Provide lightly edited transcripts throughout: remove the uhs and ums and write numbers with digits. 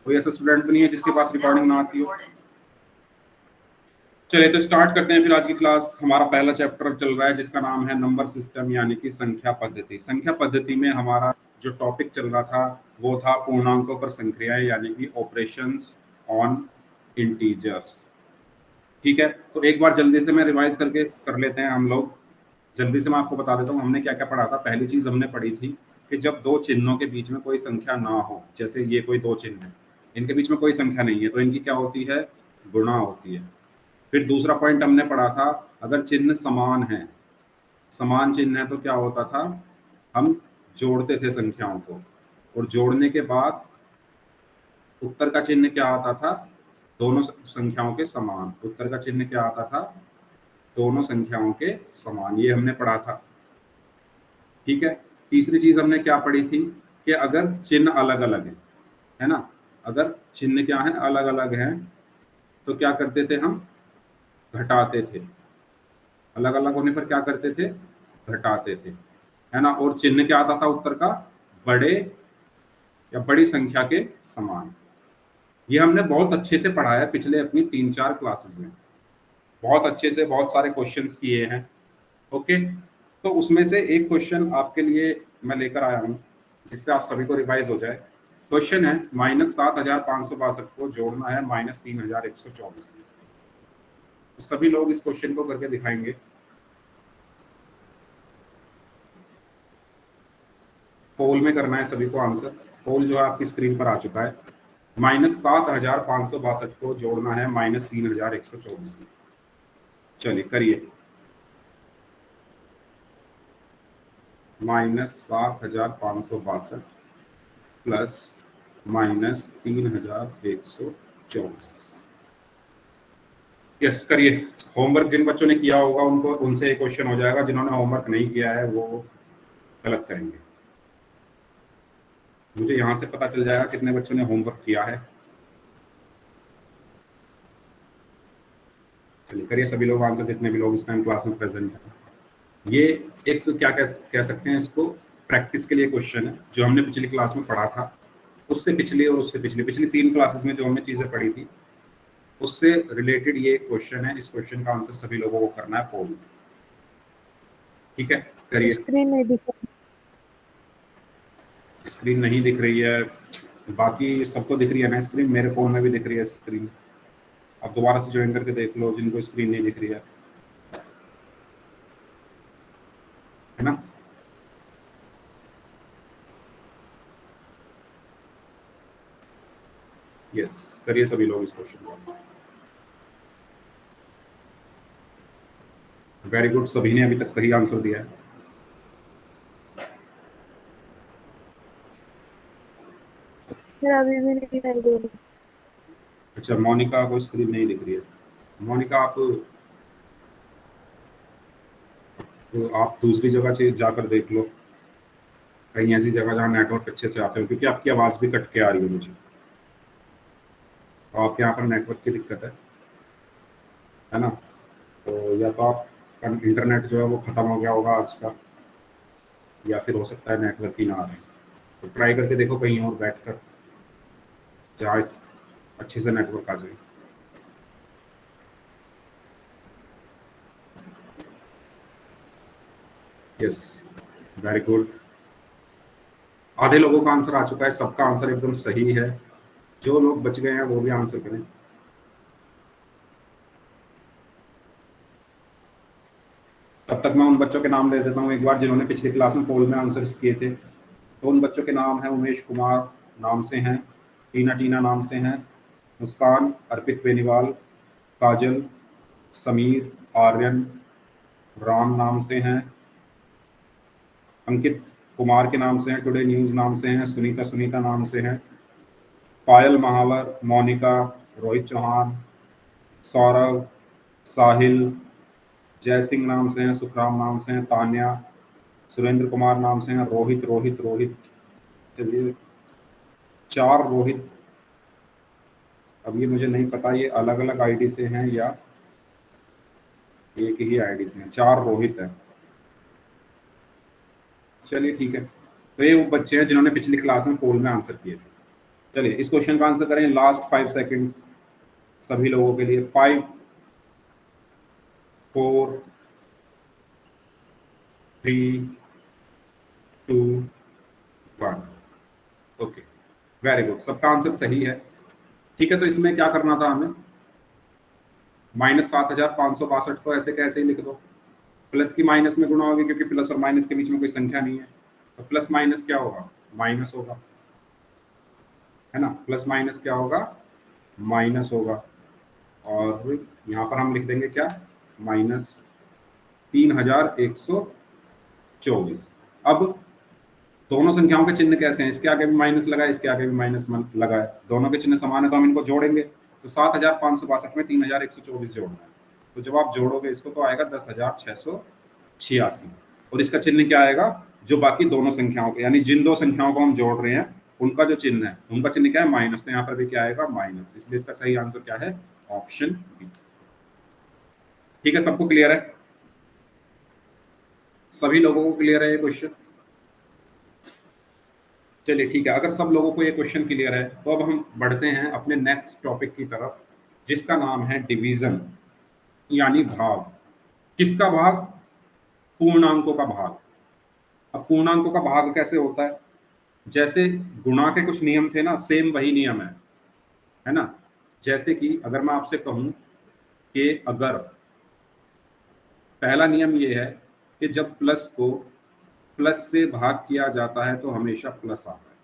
कोई ऐसा स्टूडेंट तो नहीं है जिसके पास रिकॉर्डिंग ना आती हो? चलिए तो स्टार्ट करते हैं फिर आज की क्लास। हमारा पहला चैप्टर चल रहा है जिसका नाम है नंबर सिस्टम यानी कि संख्या पद्धति। संख्या पद्धति में हमारा जो टॉपिक चल रहा था वो था पूर्णांकों पर संक्रियाएं यानी कि ऑपरेशंस ऑन इंटीजर्स। ठीक है, तो एक बार जल्दी से मैं रिवाइज करके कर लेते हैं हम लोग। जल्दी से मैं आपको बता देता हूँ हमने क्या क्या पढ़ा था। पहली चीज हमने पढ़ी थी कि जब दो चिन्हों के बीच में कोई संख्या ना हो, जैसे ये कोई दो चिन्ह है, इनके बीच में कोई संख्या नहीं है, तो इनकी क्या होती है? गुणा होती है। फिर दूसरा पॉइंट हमने पढ़ा था, अगर चिन्ह समान है, समान चिन्ह है तो क्या होता था? हम जोड़ते थे संख्याओं को, और जोड़ने के बाद उत्तर का चिन्ह क्या आता था? दोनों संख्याओं के समान। उत्तर का चिन्ह क्या आता था? दोनों संख्याओं के समान। ये हमने पढ़ा था। ठीक है, तीसरी चीज हमने क्या पढ़ी थी कि अगर चिन्ह अलग अलग है ना, अगर चिन्ह क्या है? अलग अलग है, तो क्या करते थे हम? घटाते थे। अलग अलग होने पर क्या करते थे? घटाते थे, है ना। और चिन्ह क्या आता था उत्तर का? बड़े या बड़ी संख्या के समान। ये हमने बहुत अच्छे से पढ़ा है पिछले अपनी 3-4 क्लासेस में, बहुत अच्छे से, बहुत सारे क्वेश्चंस किए हैं। ओके, तो उसमें से एक क्वेश्चन आपके लिए मैं लेकर आया हूँ जिससे आप सभी को रिवाइज हो जाए। क्वेश्चन है -7,562 को जोड़ना है -3,124 में। तो सभी लोग इस क्वेश्चन को करके दिखाएंगे। पोल में करना है सभी को आंसर। पोल जो है आपकी स्क्रीन पर आ चुका है। -7,562 को जोड़ना है -3,124 में। चलिए करिए। -7,562 प्लस -3,124। यस करिए। होमवर्क जिन बच्चों ने किया होगा उनको, उनसे एक क्वेश्चन हो जाएगा। जिन्होंने होमवर्क नहीं किया है वो गलत करेंगे। मुझे यहाँ से पता चल जाएगा कितने बच्चों ने होमवर्क किया है। चलिए करिए सभी लोग आंसर, जितने भी लोग इस टाइम क्लास में प्रेजेंट हैं। ये एक क्या कह सकते हैं इसको, प्रैक्टिस के लिए क्वेश्चन है जो हमने पिछली क्लास में पढ़ा था। उससे पिछली और उससे पिछली पिछली 3 क्लासेस में जो हमने चीजें पढ़ी थी उससे रिलेटेड ये क्वेश्चन है। इस क्वेश्चन का आंसर सभी लोगों को करना है पोल में। ठीक है, करिए। स्क्रीन नहीं दिख रही। स्क्रीन नहीं दिख रही है? बाकी सबको दिख रही है ना स्क्रीन? मेरे फोन में भी दिख रही है स्क्रीन। अब दोबारा से ज्वाइन करके देख लो जिनको स्क्रीन नहीं दिख रही है ना। यस करिए सभी लोग इस क्वेश्चन को आंसर। वेरी गुड, सभी ने अभी तक सही आंसर दिया है। मेरा अभी भी नहीं दिखाई दे रहा। अच्छा, मोनिका को स्क्रीन नहीं दिख रही है। मोनिका आप दूसरी जगह से जाकर देख लो, कहीं ऐसी जगह जहाँ नेटवर्क अच्छे से आते हो, क्योंकि आपकी आवाज़ भी कट के आ रही है मुझे। तो आपके यहाँ पर नेटवर्क की दिक्कत है ना। तो या तो आप इंटरनेट जो है वो ख़त्म हो गया होगा आज का, या फिर हो सकता है नेटवर्क ही ना आ रहे। तो ट्राई करके देखो कहीं और बैठ कर जहाँ अच्छे से नेटवर्क आ जाए। यस वेरी गुड, आधे लोगों का आंसर आ चुका है। सबका आंसर एकदम सही है। जो लोग बच गए हैं वो भी आंसर करें। तब तक मैं उन बच्चों के नाम ले देता हूँ एक बार जिन्होंने पिछली क्लास में पोल में आंसर किए थे। तो उन बच्चों के नाम हैं, उमेश कुमार नाम से हैं, टीना नाम से हैं, मुस्कान, अर्पित बेनीवाल, काजल, समीर, आर्यन, राम नाम से हैं, अंकित कुमार के नाम से हैं, टुडे न्यूज़ नाम से हैं, सुनीता नाम से हैं, पायल महावर, मोनिका, रोहित चौहान, सौरभ, साहिल, जय सिंह नाम से हैं, सुखराम नाम से हैं, तान्या, सुरेंद्र कुमार नाम से हैं, रोहित रोहित रोहित। चलिए 4 रोहित। अब ये मुझे नहीं पता ये अलग अलग आईडी से हैं या एक ही आईडी से हैं। 4 रोहित हैं। चलिए ठीक है, तो ये वो बच्चे हैं जिन्होंने पिछली क्लास में पोल में आंसर किए थे। चलिए इस क्वेश्चन का आंसर करें लास्ट 5 सेकंड्स सभी लोगों के लिए। 5 4 3 2 1। ओके, वेरी गुड, सबका आंसर सही है। ठीक है, तो इसमें क्या करना था हमें, -7562 तो ऐसे कैसे ही लिख दो, प्लस की माइनस में गुणा होगी क्योंकि प्लस और माइनस के बीच में कोई संख्या नहीं है, तो प्लस माइनस क्या होगा, माइनस होगा, है ना। प्लस माइनस क्या होगा, माइनस होगा। और यहाँ पर हम लिख देंगे क्या, -3124। अब दोनों संख्याओं के चिन्ह कैसे हैं, इसके आगे भी माइनस लगा है, इसके आगे भी माइनस लगा है, दोनों के चिन्ह समान है तो हम इनको जोड़ेंगे। तो 7562 में 3124 जोड़ना है, तो जब आप जोड़ोगे इसको तो आएगा 10,686। और इसका चिन्ह क्या आएगा, जो बाकी दोनों संख्याओं के, यानी जिन दो संख्याओं को हम जोड़ रहे हैं उनका जो चिन्ह है, उनका चिन्ह क्या है, माइनस, तो यहाँ पर भी क्या आएगा, माइनस। इसलिए इसका सही आंसर क्या है, ऑप्शन बी। ठीक है, सबको क्लियर है, सभी लोगों को क्लियर है ये क्वेश्चन। चलिए ठीक है, अगर सब लोगों को ये क्वेश्चन क्लियर है तो अब हम बढ़ते हैं अपने नेक्स्ट टॉपिक की तरफ, जिसका नाम है डिवीजन, यानी भाग। किसका भाग, पूर्णांकों का भाग। अब पूर्णांकों का भाग कैसे होता है, जैसे गुणा के कुछ नियम थे ना, सेम वही नियम है ना। जैसे कि अगर मैं आपसे कहूं कि अगर पहला नियम ये है कि जब प्लस को प्लस से भाग किया जाता है तो हमेशा प्लस आता है।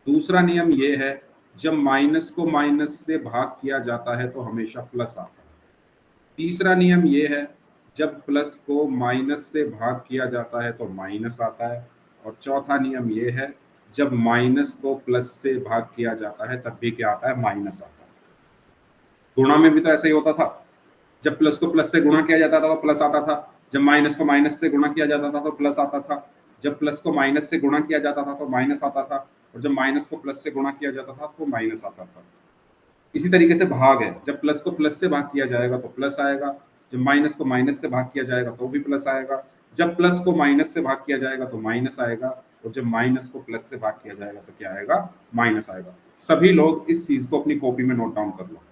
दूसरा नियम ये है, जब माइनस को माइनस से भाग किया जाता है तो हमेशा प्लस आता है। तीसरा नियम ये है, जब प्लस को माइनस से भाग किया जाता है तो माइनस आता है। और चौथा नियम ये है, जब माइनस को प्लस से भाग किया जाता है तब भी क्या आता है, माइनस आता है। गुणा में भी तो ऐसा ही होता था, जब प्लस को प्लस से गुणा किया जाता था तो प्लस आता था, जब माइनस को माइनस से गुणा किया जाता था तो प्लस आता था, जब प्लस को माइनस से गुणा किया जाता था तो माइनस आता था, और जब माइनस को प्लस से गुणा किया जाता था तो माइनस आता था। इसी तरीके से भाग है, जब प्लस को प्लस से भाग किया जाएगा तो प्लस आएगा, जब माइनस को माइनस से भाग किया जाएगा तो भी प्लस आएगा, जब प्लस को माइनस से भाग किया जाएगा तो माइनस आएगा, और जब माइनस को प्लस से भाग किया जाएगा तो क्या आएगा, माइनस आएगा। सभी लोग इस चीज को अपनी कॉपी में नोट डाउन कर लो,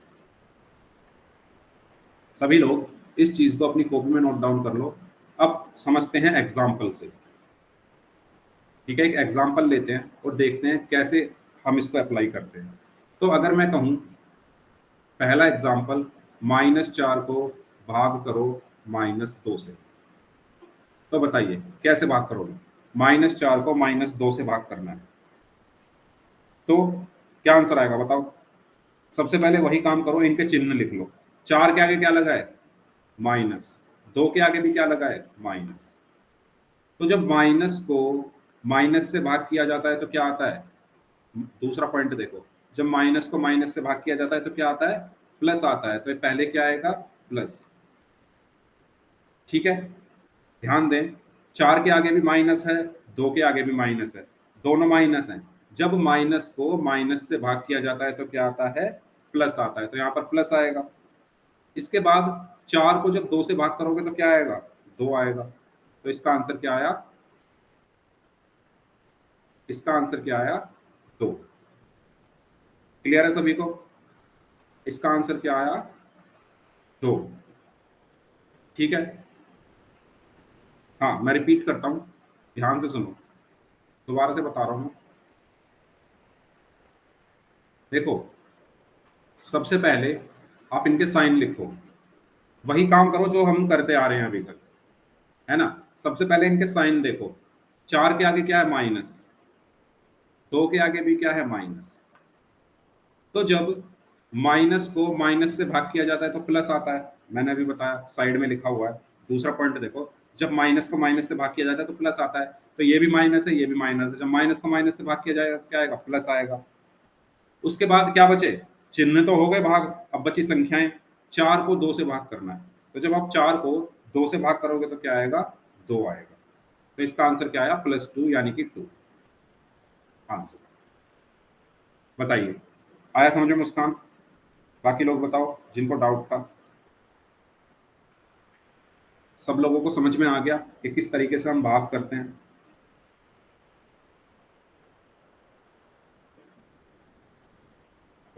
सभी लोग इस चीज को अपनी कॉपी में नोट डाउन कर लो। अब समझते हैं एग्जाम्पल से। ठीक है, एक एग्जाम्पल लेते हैं और देखते हैं कैसे हम इसको अप्लाई करते हैं। तो अगर मैं कहूं पहला एग्जाम्पल, -4 को भाग करो -2 से, तो बताइए कैसे भाग करोगे। -4 को -2 से भाग करना है तो क्या आंसर आएगा बताओ। सबसे पहले वही काम करो, इनके चिन्ह लिख लो। 4 के आगे क्या लगा है, माइनस, 2 के आगे भी क्या लगा है, माइनस। तो जब माइनस को माइनस से भाग किया जाता है तो क्या आता है, दूसरा पॉइंट देखो, जब माइनस को माइनस से भाग किया जाता है तो क्या आता है, प्लस आता है। तो पहले क्या आएगा, प्लस। ठीक है, ध्यान दें, 4 के आगे भी माइनस है, 2 के आगे भी माइनस है, दोनों माइनस हैं। जब माइनस को माइनस से भाग किया जाता है तो क्या आता है, प्लस आता है, तो यहाँ पर प्लस आएगा। इसके बाद 4 को जब 2 से भाग करोगे तो क्या आएगा, 2 आएगा। तो इसका आंसर क्या आया, इसका आंसर क्या आया, 2। क्लियर है सभी को, इसका आंसर क्या आया, 2। ठीक है, हाँ मैं रिपीट करता हूं, ध्यान से सुनो, दोबारा से बता रहा हूं। देखो, सबसे पहले आप इनके साइन लिखो, वही काम करो जो हम करते आ रहे हैं अभी तक, है ना। सबसे पहले इनके साइन देखो, 4 के आगे क्या है, माइनस, 2 के आगे भी क्या है, माइनस। तो जब माइनस को माइनस से भाग किया जाता है तो प्लस आता है, मैंने अभी बताया, साइड में लिखा हुआ है। दूसरा पॉइंट देखो, जब माइनस को माइनस से भाग किया जाता है तो प्लस आता है, तो ये भी माइनस है, ये भी माइनस है। जब माइनस को माइनस से भाग किया जाएगा तो क्या आएगा, प्लस आएगा। उसके बाद क्या बचे, चिन्ह तो हो गए भाग, अब बची संख्याएं। 4 को 2 से भाग करना है, तो जब आप 4 को 2 से भाग करोगे तो क्या आएगा, 2 आएगा। तो इसका आंसर क्या आया, +2, यानी कि 2 आंसर। बताइए, आया समझ में मुस्कान, बाकी लोग बताओ जिनको डाउट था। सब लोगों को समझ में आ गया कि किस तरीके से हम भाग करते हैं।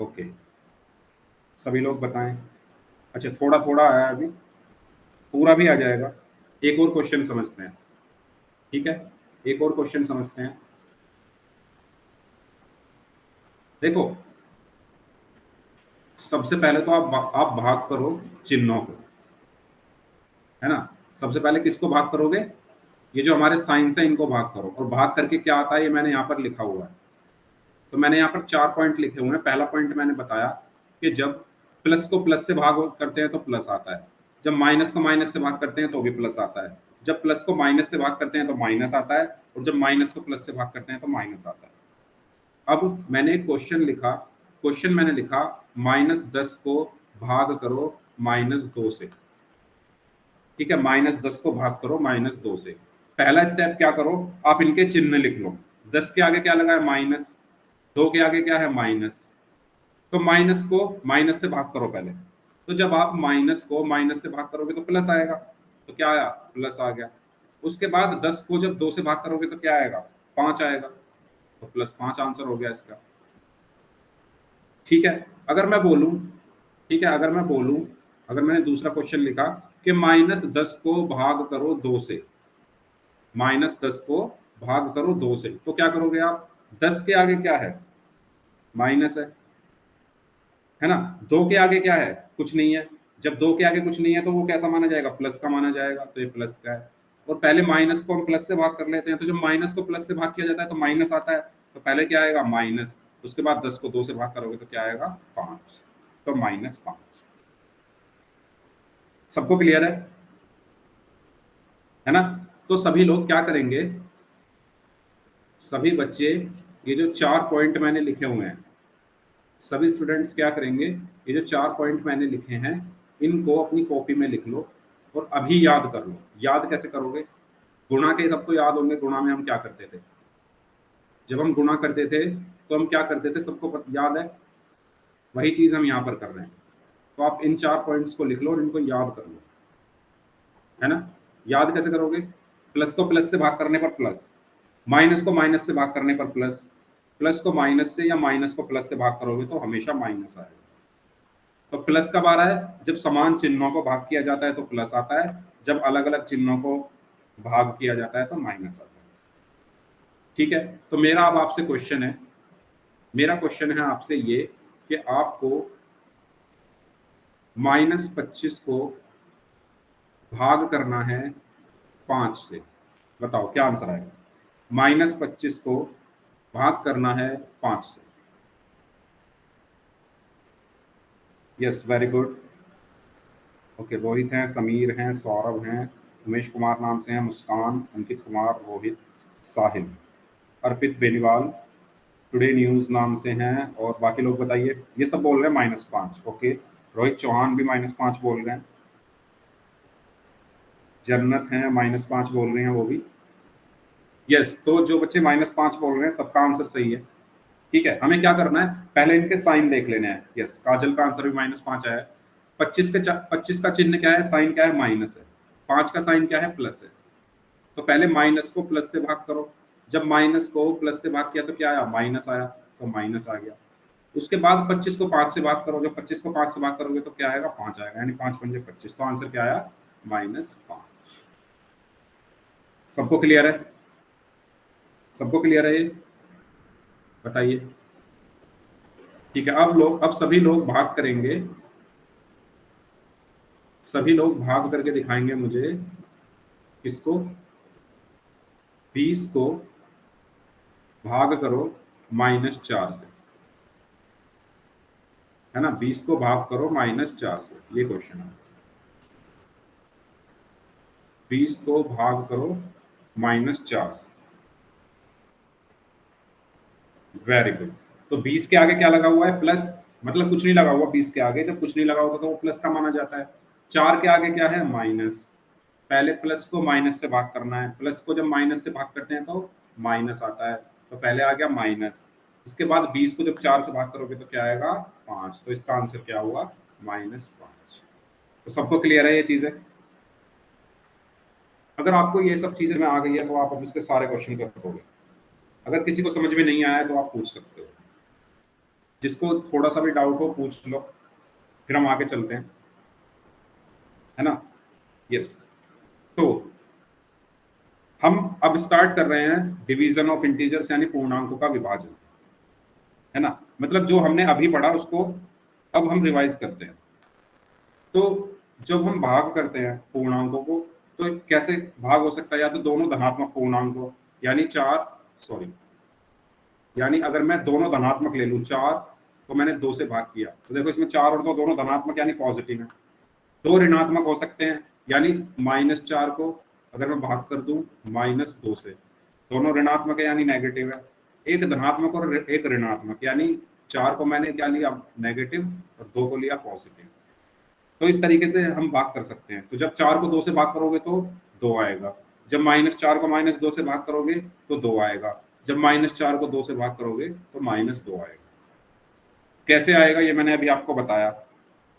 ओके, सभी लोग बताएं। अच्छा, थोड़ा थोड़ा आया अभी, पूरा भी आ जाएगा। एक और क्वेश्चन समझते हैं, ठीक है, एक और क्वेश्चन समझते हैं। देखो, सबसे पहले तो आप भाग करो चिन्हों को, है ना। सबसे पहले किसको भाग करोगे? ये जो हमारे साइंस है इनको भाग करो, और भाग करके क्या आता है ये मैंने यहाँ पर लिखा हुआ है। तो मैंने यहाँ पर 4 पॉइंट लिखे हुए हैं। पहला पॉइंट मैंने बताया कि जब प्लस को प्लस से भाग करते हैं तो प्लस आता है, जब माइनस को माइनस से भाग करते हैं तो भी प्लस आता है, जब प्लस को माइनस से भाग करते हैं तो माइनस आता है, और जब माइनस को प्लस से भाग करते हैं तो माइनस आता है। अब मैंने एक क्वेश्चन लिखा, क्वेश्चन मैंने लिखा -10 को भाग करो -2 से, ठीक है, -10 को भाग करो -2 से। पहला स्टेप क्या करो, आप इनके चिन्ह लिख लो। 10 के आगे क्या लगा है? माइनस। 2 के आगे क्या है? माइनस। तो माइनस को माइनस से भाग करो पहले। तो जब आप माइनस को माइनस से भाग करोगे तो प्लस आएगा, तो क्या आया? प्लस आ गया। उसके बाद 10 को जब 2 से भाग करोगे तो क्या आएगा? 5 आएगा, तो +5 आंसर हो गया इसका। ठीक है, अगर मैं बोलूं, ठीक है, अगर मैं बोलूं, अगर मैंने दूसरा क्वेश्चन लिखा कि -10 को भाग करो 2 से, -10 को भाग करो 2 से, तो क्या करोगे आप? 10 के आगे क्या है? माइनस है ना। 2 के आगे क्या है? कुछ नहीं है। जब 2 के आगे कुछ नहीं है तो वो कैसा माना जाएगा? प्लस का माना जाएगा, तो ये प्लस का है। और पहले माइनस को हम प्लस से भाग कर लेते हैं, तो जब माइनस को प्लस से भाग किया जाता है तो माइनस आता है, तो पहले क्या आएगा? माइनस। उसके बाद 10 को 2 से भाग करोगे तो क्या आएगा? 5, तो -5। सबको क्लियर है ना। तो सभी लोग क्या करेंगे, सभी बच्चे, ये जो 4 पॉइंट मैंने लिखे हुए हैं, सभी स्टूडेंट्स क्या करेंगे, ये जो 4 पॉइंट मैंने लिखे हैं इनको अपनी कॉपी में लिख लो और अभी याद कर लो। याद कैसे करोगे? गुणा के सबको याद होंगे, गुणा में हम क्या करते थे? जब हम गुणा करते थे तो हम क्या करते थे? सबको याद है। वही चीज हम यहाँ पर कर रहे हैं। तो आप इन 4 पॉइंट्स को लिख लो और इनको याद कर लो, है ना। याद कैसे करोगे? प्लस को प्लस से भाग करने पर प्लस, माइनस को माइनस से भाग करने पर प्लस, प्लस को माइनस से या माइनस को प्लस से भाग करोगे तो हमेशा माइनस आएगा। तो प्लस कब आ रहा है? जब समान चिन्हों को भाग किया जाता है तो प्लस आता है, जब अलग अलग चिन्हों को भाग किया जाता है तो माइनस आता है। ठीक है, तो मेरा अब आपसे क्वेश्चन है, मेरा क्वेश्चन है आपसे ये कि आपको -25 को भाग करना है 5 से। बताओ क्या आंसर आएगा? -25 को भाग करना है 5 से। Yes, very good. Okay, Rohit हैं, समीर हैं, सौरभ हैं, उमेश कुमार नाम से हैं, मुस्कान, अंकित कुमार, रोहित, साहिल, अर्पित बेनीवाल, टुडे न्यूज़ नाम से हैं, और बाकी लोग बताइए। ये सब बोल रहे हैं -5। ओके, रोहित चौहान भी -5 बोल रहे हैं, जन्नत हैं -5 बोल रहे हैं वो भी। यस, तो जो बच्चे -5 बोल रहे हैं सबका आंसर सही है। ठीक है, हमें क्या करना है, पहले इनके साइन देख लेने हैं। यस, काजल का आंसर भी -5 आया है। 25 का चिन्ह क्या है? साइन क्या है? माइनस है। 5 का साइन क्या है? प्लस है। तो पहले माइनस को प्लस से भाग करो, जब माइनस को प्लस से भाग किया तो क्या आया? माइनस आया, तो माइनस आ गया। उसके बाद 25 को 5 से भाग करो, जब 25 को 5 से भाग करोगे तो क्या आएगा? 5 आएगा, यानी 5 पंजे 25, तो आंसर क्या आया? -5। सबको क्लियर है? सबको क्लियर है ये? बताइए। ठीक है, अब सभी लोग भाग करेंगे, सभी लोग भाग करके दिखाएंगे मुझे। किसको? 20 को भाग करो -4 से, है ना। 20 को भाग करो -4 से, ये क्वेश्चन है। 20 को भाग करो -4 से। Very good. तो 20 के आगे क्या लगा हुआ है? प्लस, मतलब कुछ नहीं लगा हुआ 20 के आगे। जब कुछ नहीं लगा होता तो वो प्लस का माना जाता है। 4 के आगे क्या है? माइनस। पहले प्लस को माइनस से भाग करना है, प्लस को जब माइनस से भाग करते हैं तो माइनस आता है, तो पहले आ गया माइनस। इसके बाद 20 को जब 4 से भाग करोगे तो क्या आएगा? 5। तो इसका आंसर क्या हुआ? -5। तो सबको क्लियर है ये चीजें? अगर आपको ये सब चीजें में आ गई है तो आप अब इसके सारे क्वेश्चन कर पाओगे। अगर किसी को समझ में नहीं आया तो आप पूछ सकते हो। जिसको थोड़ा सा भी डाउट हो पूछ लो, फिर हम आगे चलते हैं, है ना। यस, तो हम अब स्टार्ट कर रहे हैं डिवीजन ऑफ इंटीजर्स यानी पूर्णांकों का विभाजन, है ना। मतलब जो हमने अभी पढ़ा उसको अब हम रिवाइज करते हैं। तो जब हम भाग करते हैं पूर्णांकों को, तो कैसे भाग हो सकता है, या तो दोनों धनात्मक पूर्णांक हो, यानी यानी अगर मैं दोनों धनात्मक ले लूं, 4 को मैंने 2 से भाग किया, तो देखो इसमें 4 और 2 दोनों धनात्मक यानी पॉजिटिव है। 2 ऋणात्मक हो सकते हैं, यानी -4 को अगर मैं भाग कर दूं -2 से, दोनों ऋणात्मक है यानी नेगेटिव है। एक धनात्मक और एक ऋणात्मक, यानी 4 को मैंने क्या लिया नेगेटिव और 2 को लिया पॉजिटिव। तो इस तरीके से हम भाग कर सकते हैं। तो जब 4 को 2 से भाग करोगे तो 2 आएगा, जब -4 को -2 से भाग करोगे तो 2 आएगा, जब -4 को 2 से भाग करोगे तो -2 आएगा। कैसे आएगा ये मैंने अभी आपको बताया,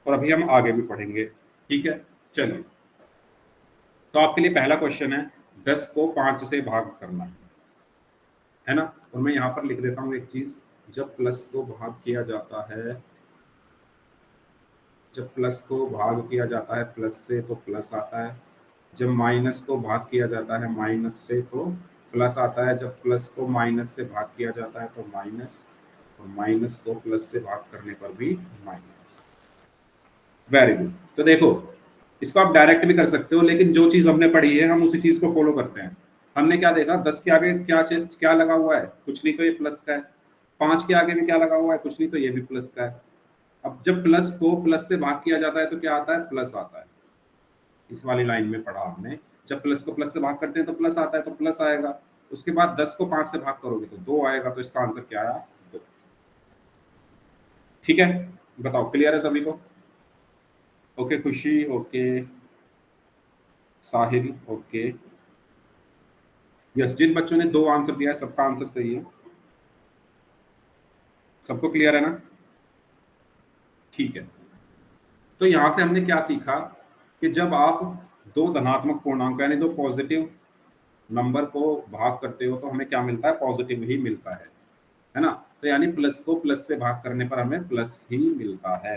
और अभी हम आगे भी पढ़ेंगे, ठीक है। चलिए, तो आपके लिए पहला क्वेश्चन है 10 को 5 से भाग करना, है ना। और मैं यहाँ पर लिख देता हूँ एक चीज, जब प्लस को भाग किया जाता है, जब प्लस को भाग किया जाता है प्लस से तो प्लस आता है, जब माइनस को भाग किया जाता है माइनस से तो प्लस आता है, जब प्लस को माइनस से भाग किया जाता है तो माइनस, और माइनस को प्लस से भाग करने पर भी माइनस। Very good. तो देखो, इसको आप डायरेक्ट भी कर सकते हो, लेकिन जो चीज हमने पढ़ी है हम उसी चीज को फॉलो करते हैं। हमने क्या देखा, 10 के आगे क्या लगा हुआ है, कुछ नहीं, तो ये प्लस का है। 5 के आगे भी क्या लगा हुआ है, कुछ नहीं, तो ये भी प्लस का है। अब जब प्लस को प्लस से भाग किया जाता है तो क्या आता है, प्लस आता है। इस वाली लाइन में पढ़ा हमने, जब प्लस को प्लस से भाग करते हैं तो प्लस आता है, तो प्लस आएगा। उसके बाद 10 को 5 से भाग करोगे तो 2 आएगा, तो इसका आंसर क्या आया, 2। ठीक है, बताओ, क्लियर है सभी को। ओके खुशी, ओके साहिल, ओके। यस, जिन बच्चों ने 2 आंसर दिया है सबका आंसर सही है। सबको क्लियर है ना, ठीक है। तो यहां से हमने क्या सीखा कि जब आप दो धनात्मक पूर्णांक यानी दो पॉजिटिव नंबर को भाग करते हो तो हमें क्या मिलता है, पॉजिटिव ही मिलता है ना। तो यानी प्लस को प्लस से भाग करने पर हमें प्लस ही मिलता है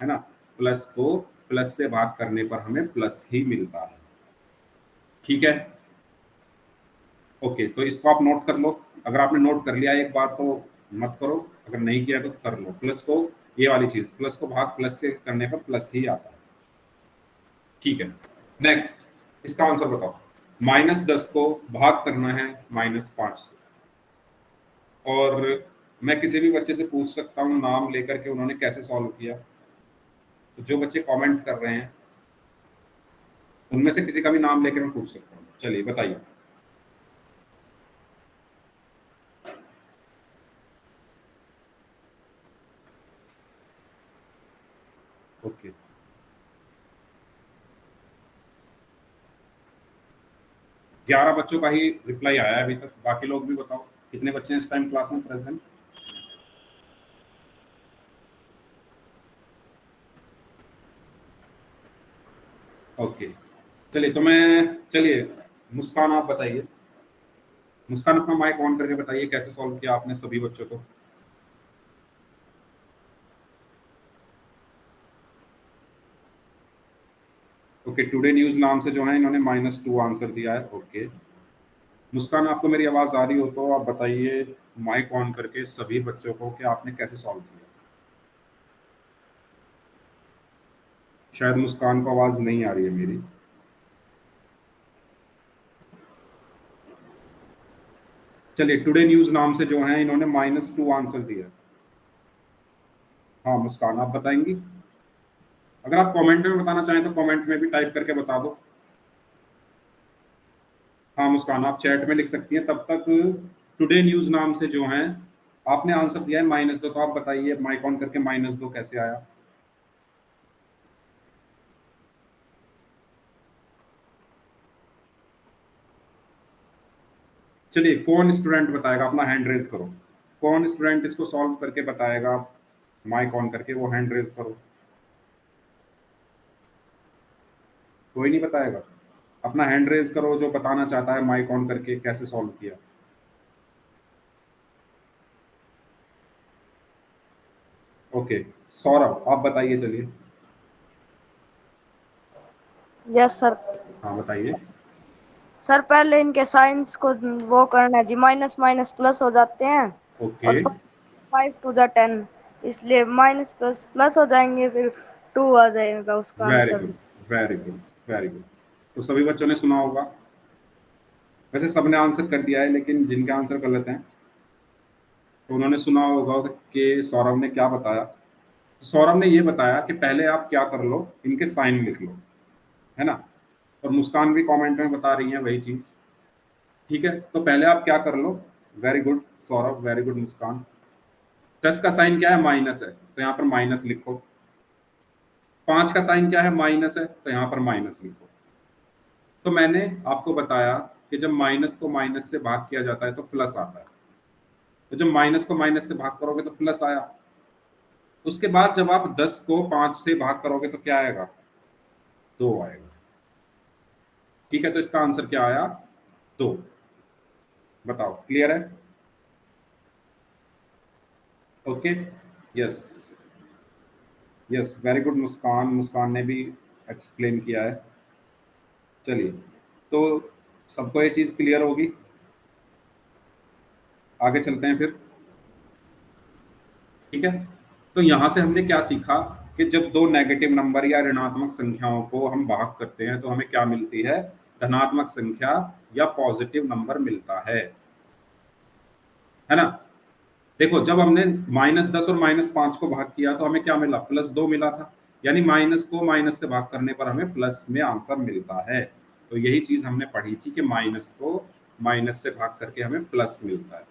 ना। प्लस को प्लस से भाग करने पर हमें प्लस ही मिलता है, ठीक है। ओके, तो इसको आप नोट कर लो। अगर आपने नोट कर लिया एक बार तो मत करो, अगर नहीं किया तो कर लो। प्लस को, ये वाली चीज, प्लस को भाग प्लस से करने पर प्लस ही आता है, ठीक है। नेक्स्ट, इसका आंसर बताओ। -10 को भाग करना है -5 से, और मैं किसी भी बच्चे से पूछ सकता हूँ नाम लेकर के उन्होंने कैसे सॉल्व किया। तो जो बच्चे कमेंट कर रहे हैं उनमें से किसी का भी नाम लेकर मैं पूछ सकता हूँ, चलिए बताइए। ओके, 11 बच्चों का ही रिप्लाई आया है अभी तक, बाकी लोग भी बताओ कितने बच्चे हैं इस टाइम क्लास में प्रेजेंट। ओके, चलिए, तो मैं, चलिए मुस्कान आप बताइए। मुस्कान अपना माइक ऑन करके बताइए कैसे सॉल्व किया आपने सभी बच्चों को। ओके, टुडे न्यूज नाम से जो है इन्होंने -2 आंसर दिया है, ओके। मुस्कान, आपको मेरी आवाज आ रही हो तो आप बताइए माइक ऑन करके सभी बच्चों को कि आपने कैसे सॉल्व किया। शायद मुस्कान को आवाज नहीं आ रही है मेरी। चलिए, टुडे न्यूज नाम से जो है इन्होंने -2 आंसर दिया। हाँ मुस्कान, आप बताएंगी। अगर आप कमेंट में बताना चाहें तो कमेंट में भी टाइप करके बता दो। हाँ मुस्कान, आप चैट में लिख सकती हैं तब तक। टुडे न्यूज नाम से जो है आपने आंसर दिया है -2, तो आप बताइए माइक ऑन करके -2 कैसे आया। चलिए, कौन स्टूडेंट बताएगा, अपना हैंड रेज करो। कौन स्टूडेंट इसको सॉल्व करके बताएगा, माइक ऑन करके वो हैंड रेज करो। कोई नहीं बताएगा, अपना हैंड रेज करो जो बताना चाहता है माइक ऑन करके कैसे सॉल्व किया। ओके, सौरभ आप बताइए, चलिए। Yes sir. हाँ बताइए। सर पहले इनके साइंस को वो करना है जी, माइनस माइनस प्लस हो जाते हैं ओके, और 5 to the 10, इसलिए माइनस प्लस प्लस हो जाएंगे, फिर 2 आ जाएगा उसका very answer. Good, very good, very good. तो सभी बच्चों ने सुना होगा। वैसे सबने आंसर कर दिया है, लेकिन जिनके आंसर गलत हैं तो उन्होंने सुना होगा कि सौरभ ने क्या बताया। सौरभ ने ये बताया कि पहले आप क्या कर लो, इनके साइन लिख लो, है ना। और मुस्कान भी कमेंट में बता रही है वही चीज। ठीक है, तो पहले आप क्या कर लो। Very good Saurabh, very good Muskan. 10 का साइन क्या है, माइनस है, तो यहाँ पर माइनस लिखो। 5 का साइन क्या है, माइनस है, तो यहाँ पर माइनस लिखो। तो मैंने आपको बताया कि जब माइनस को माइनस से भाग किया जाता है तो प्लस आता है। तो जब माइनस को माइनस से भाग करोगे तो प्लस आया। उसके बाद जब आप 10 को 5 से भाग करोगे तो क्या आएगा, 2 आएगा। ठीक है, तो इसका आंसर क्या आया, 2। बताओ, क्लियर है? Okay, yes, yes, very good Muskan, Muskan ने भी एक्सप्लेन किया है। चलिए, तो सबको ये चीज क्लियर होगी। आगे चलते हैं फिर। ठीक है, तो यहां से हमने क्या सीखा कि जब दो नेगेटिव नंबर या ऋणात्मक संख्याओं को हम भाग करते हैं तो हमें क्या मिलती है, धनात्मक संख्या या पॉजिटिव नंबर मिलता है ना। देखो, जब हमने -10 और -5 को भाग किया तो हमें क्या मिला, +2 मिला था। यानी माइनस को माइनस से भाग करने पर हमें प्लस में आंसर मिलता है। तो यही चीज हमने पढ़ी थी कि माइनस को माइनस से भाग करके हमें प्लस मिलता है।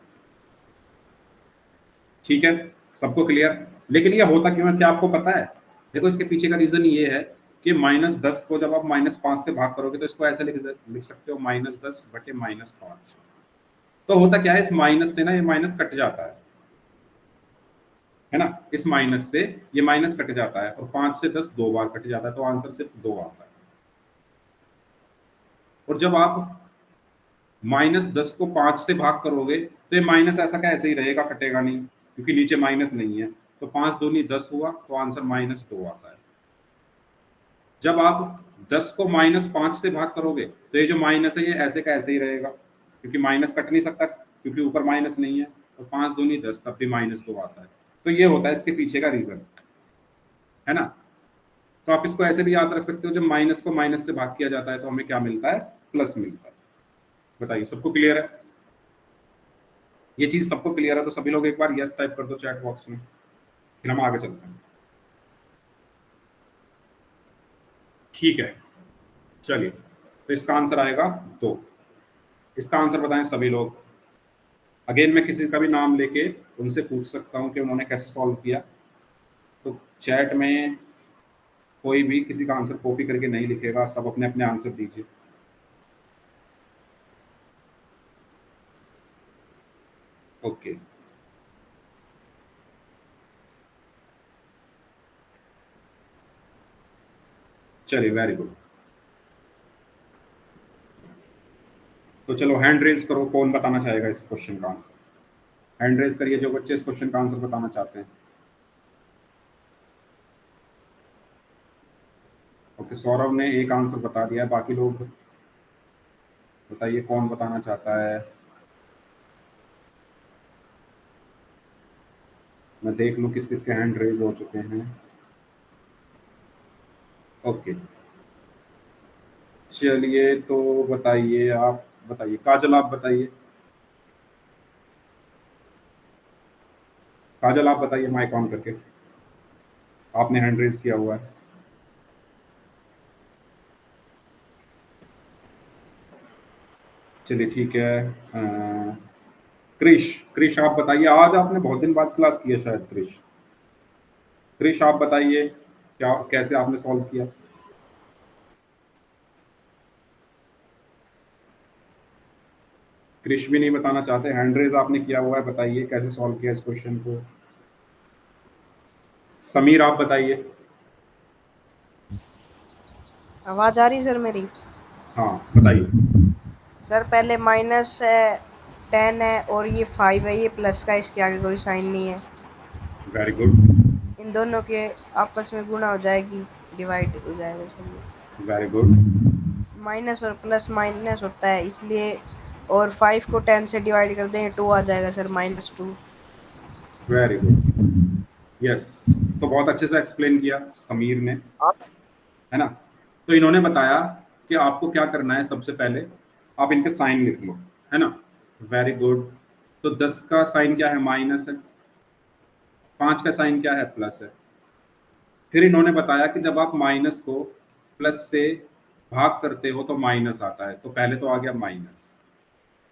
ठीक है, सबको क्लियर? लेकिन ये होता क्यों है, क्या आपको पता है? देखो, इसके पीछे का रीजन ये है कि -10 को जब आप -5 से भाग करोगे तो इसको ऐसे लिख सकते हो, -10 बटे -5। तो होता क्या है, इस माइनस से ना ये माइनस कट जाता है ना। इस माइनस से ये माइनस कट जाता है और 5 से 10 2 बार कट जाता है, तो आंसर सिर्फ 2 आता है। और जब आप -10 को 5 से भाग करोगे तो ये माइनस ऐसा का ऐसे ही रहेगा, कटेगा नहीं, क्योंकि नीचे माइनस नहीं है। तो 5 दूनी 10 हुआ, तो आंसर -2 आता है। जब आप 10 को -5 से भाग करोगे तो ये जो माइनस है ये ऐसे का ऐसे ही रहेगा, क्योंकि माइनस कट नहीं सकता, क्योंकि ऊपर माइनस नहीं है। तो 5 दूनी 10, तब भी -2 आता है। तो ये होता है इसके पीछे का रीजन, है ना। तो आप इसको ऐसे भी याद रख सकते हो, जब माइनस को माइनस से भाग किया जाता है तो हमें क्या मिलता है, प्लस मिलता है। बताइए, सबको क्लियर है? ये चीज सबको क्लियर है तो सभी लोग एक बार यस टाइप कर दो चैट बॉक्स में, फिर हम आगे चलते हैं। ठीक है, चलिए, तो इसका आंसर आएगा 2। इसका आंसर बताएं सभी लोग। अगेन मैं किसी का भी नाम लेके उनसे पूछ सकता हूँ कि उन्होंने कैसे सॉल्व किया। तो चैट में कोई भी किसी का आंसर कॉपी करके नहीं लिखेगा, सब अपने अपने आंसर दीजिए। ओके, चलिए, वेरी गुड। तो चलो हैंड रेज करो, कौन बताना चाहेगा इस क्वेश्चन का आंसर। हैंड रेज करिए जो बच्चे इस क्वेश्चन का आंसर बताना चाहते हैं। ओके, सौरभ ने एक आंसर बता दिया, बाकी लोग बताइए कौन बताना चाहता है। मैं देख लूं किस किस के हैंड रेज हो चुके हैं। ओके, चलिए, तो बताइए, आप बताइए, काजल आप बताइए। काजल आप बताइए, माइक ऑन करके, आपने हैंड रेज किया हुआ है। चलिए, ठीक है। क्रिश, क्रिश आप बताइए, आज आपने बहुत दिन बाद क्लास की है शायद। क्रिश, क्रिश आप बताइए, क्या कैसे आपने सॉल्व किया। क्रिश भी नहीं बताना चाहते, हैंड रेज आपने किया हुआ है, बताइए कैसे सॉल्व किया इस क्वेश्चन को। समीर आप बताइए। आवाज आ रही सर मेरी? हाँ बताइए। सर पहले माइनस है, 10 है और ये 5 है, ये प्लस का, इसके आगे कोई साइन नहीं है। Very good. इन दोनों के आपस में गुणा हो जाएगी, डिवाइड हो जाएगा सर ये। Very good. माइनस और प्लस माइनस होता है इसलिए, और 5 को 10 से डिवाइड कर देंगे 2 आ जाएगा सर, -2। Very good, yes. तो बहुत अच्छे से एक्सप्लेन किया समीर ने, है ना। तो इन्होंने बताया कि आपको क्या करना है, सबसे पहले आप इनके साइन लिख लो, है ना। Very good. तो 10 का साइन क्या है, माइनस है। 5 का साइन क्या है, प्लस है। फिर इन्होंने बताया कि जब आप माइनस को प्लस से भाग करते हो तो माइनस आता है, तो पहले तो आ गया माइनस।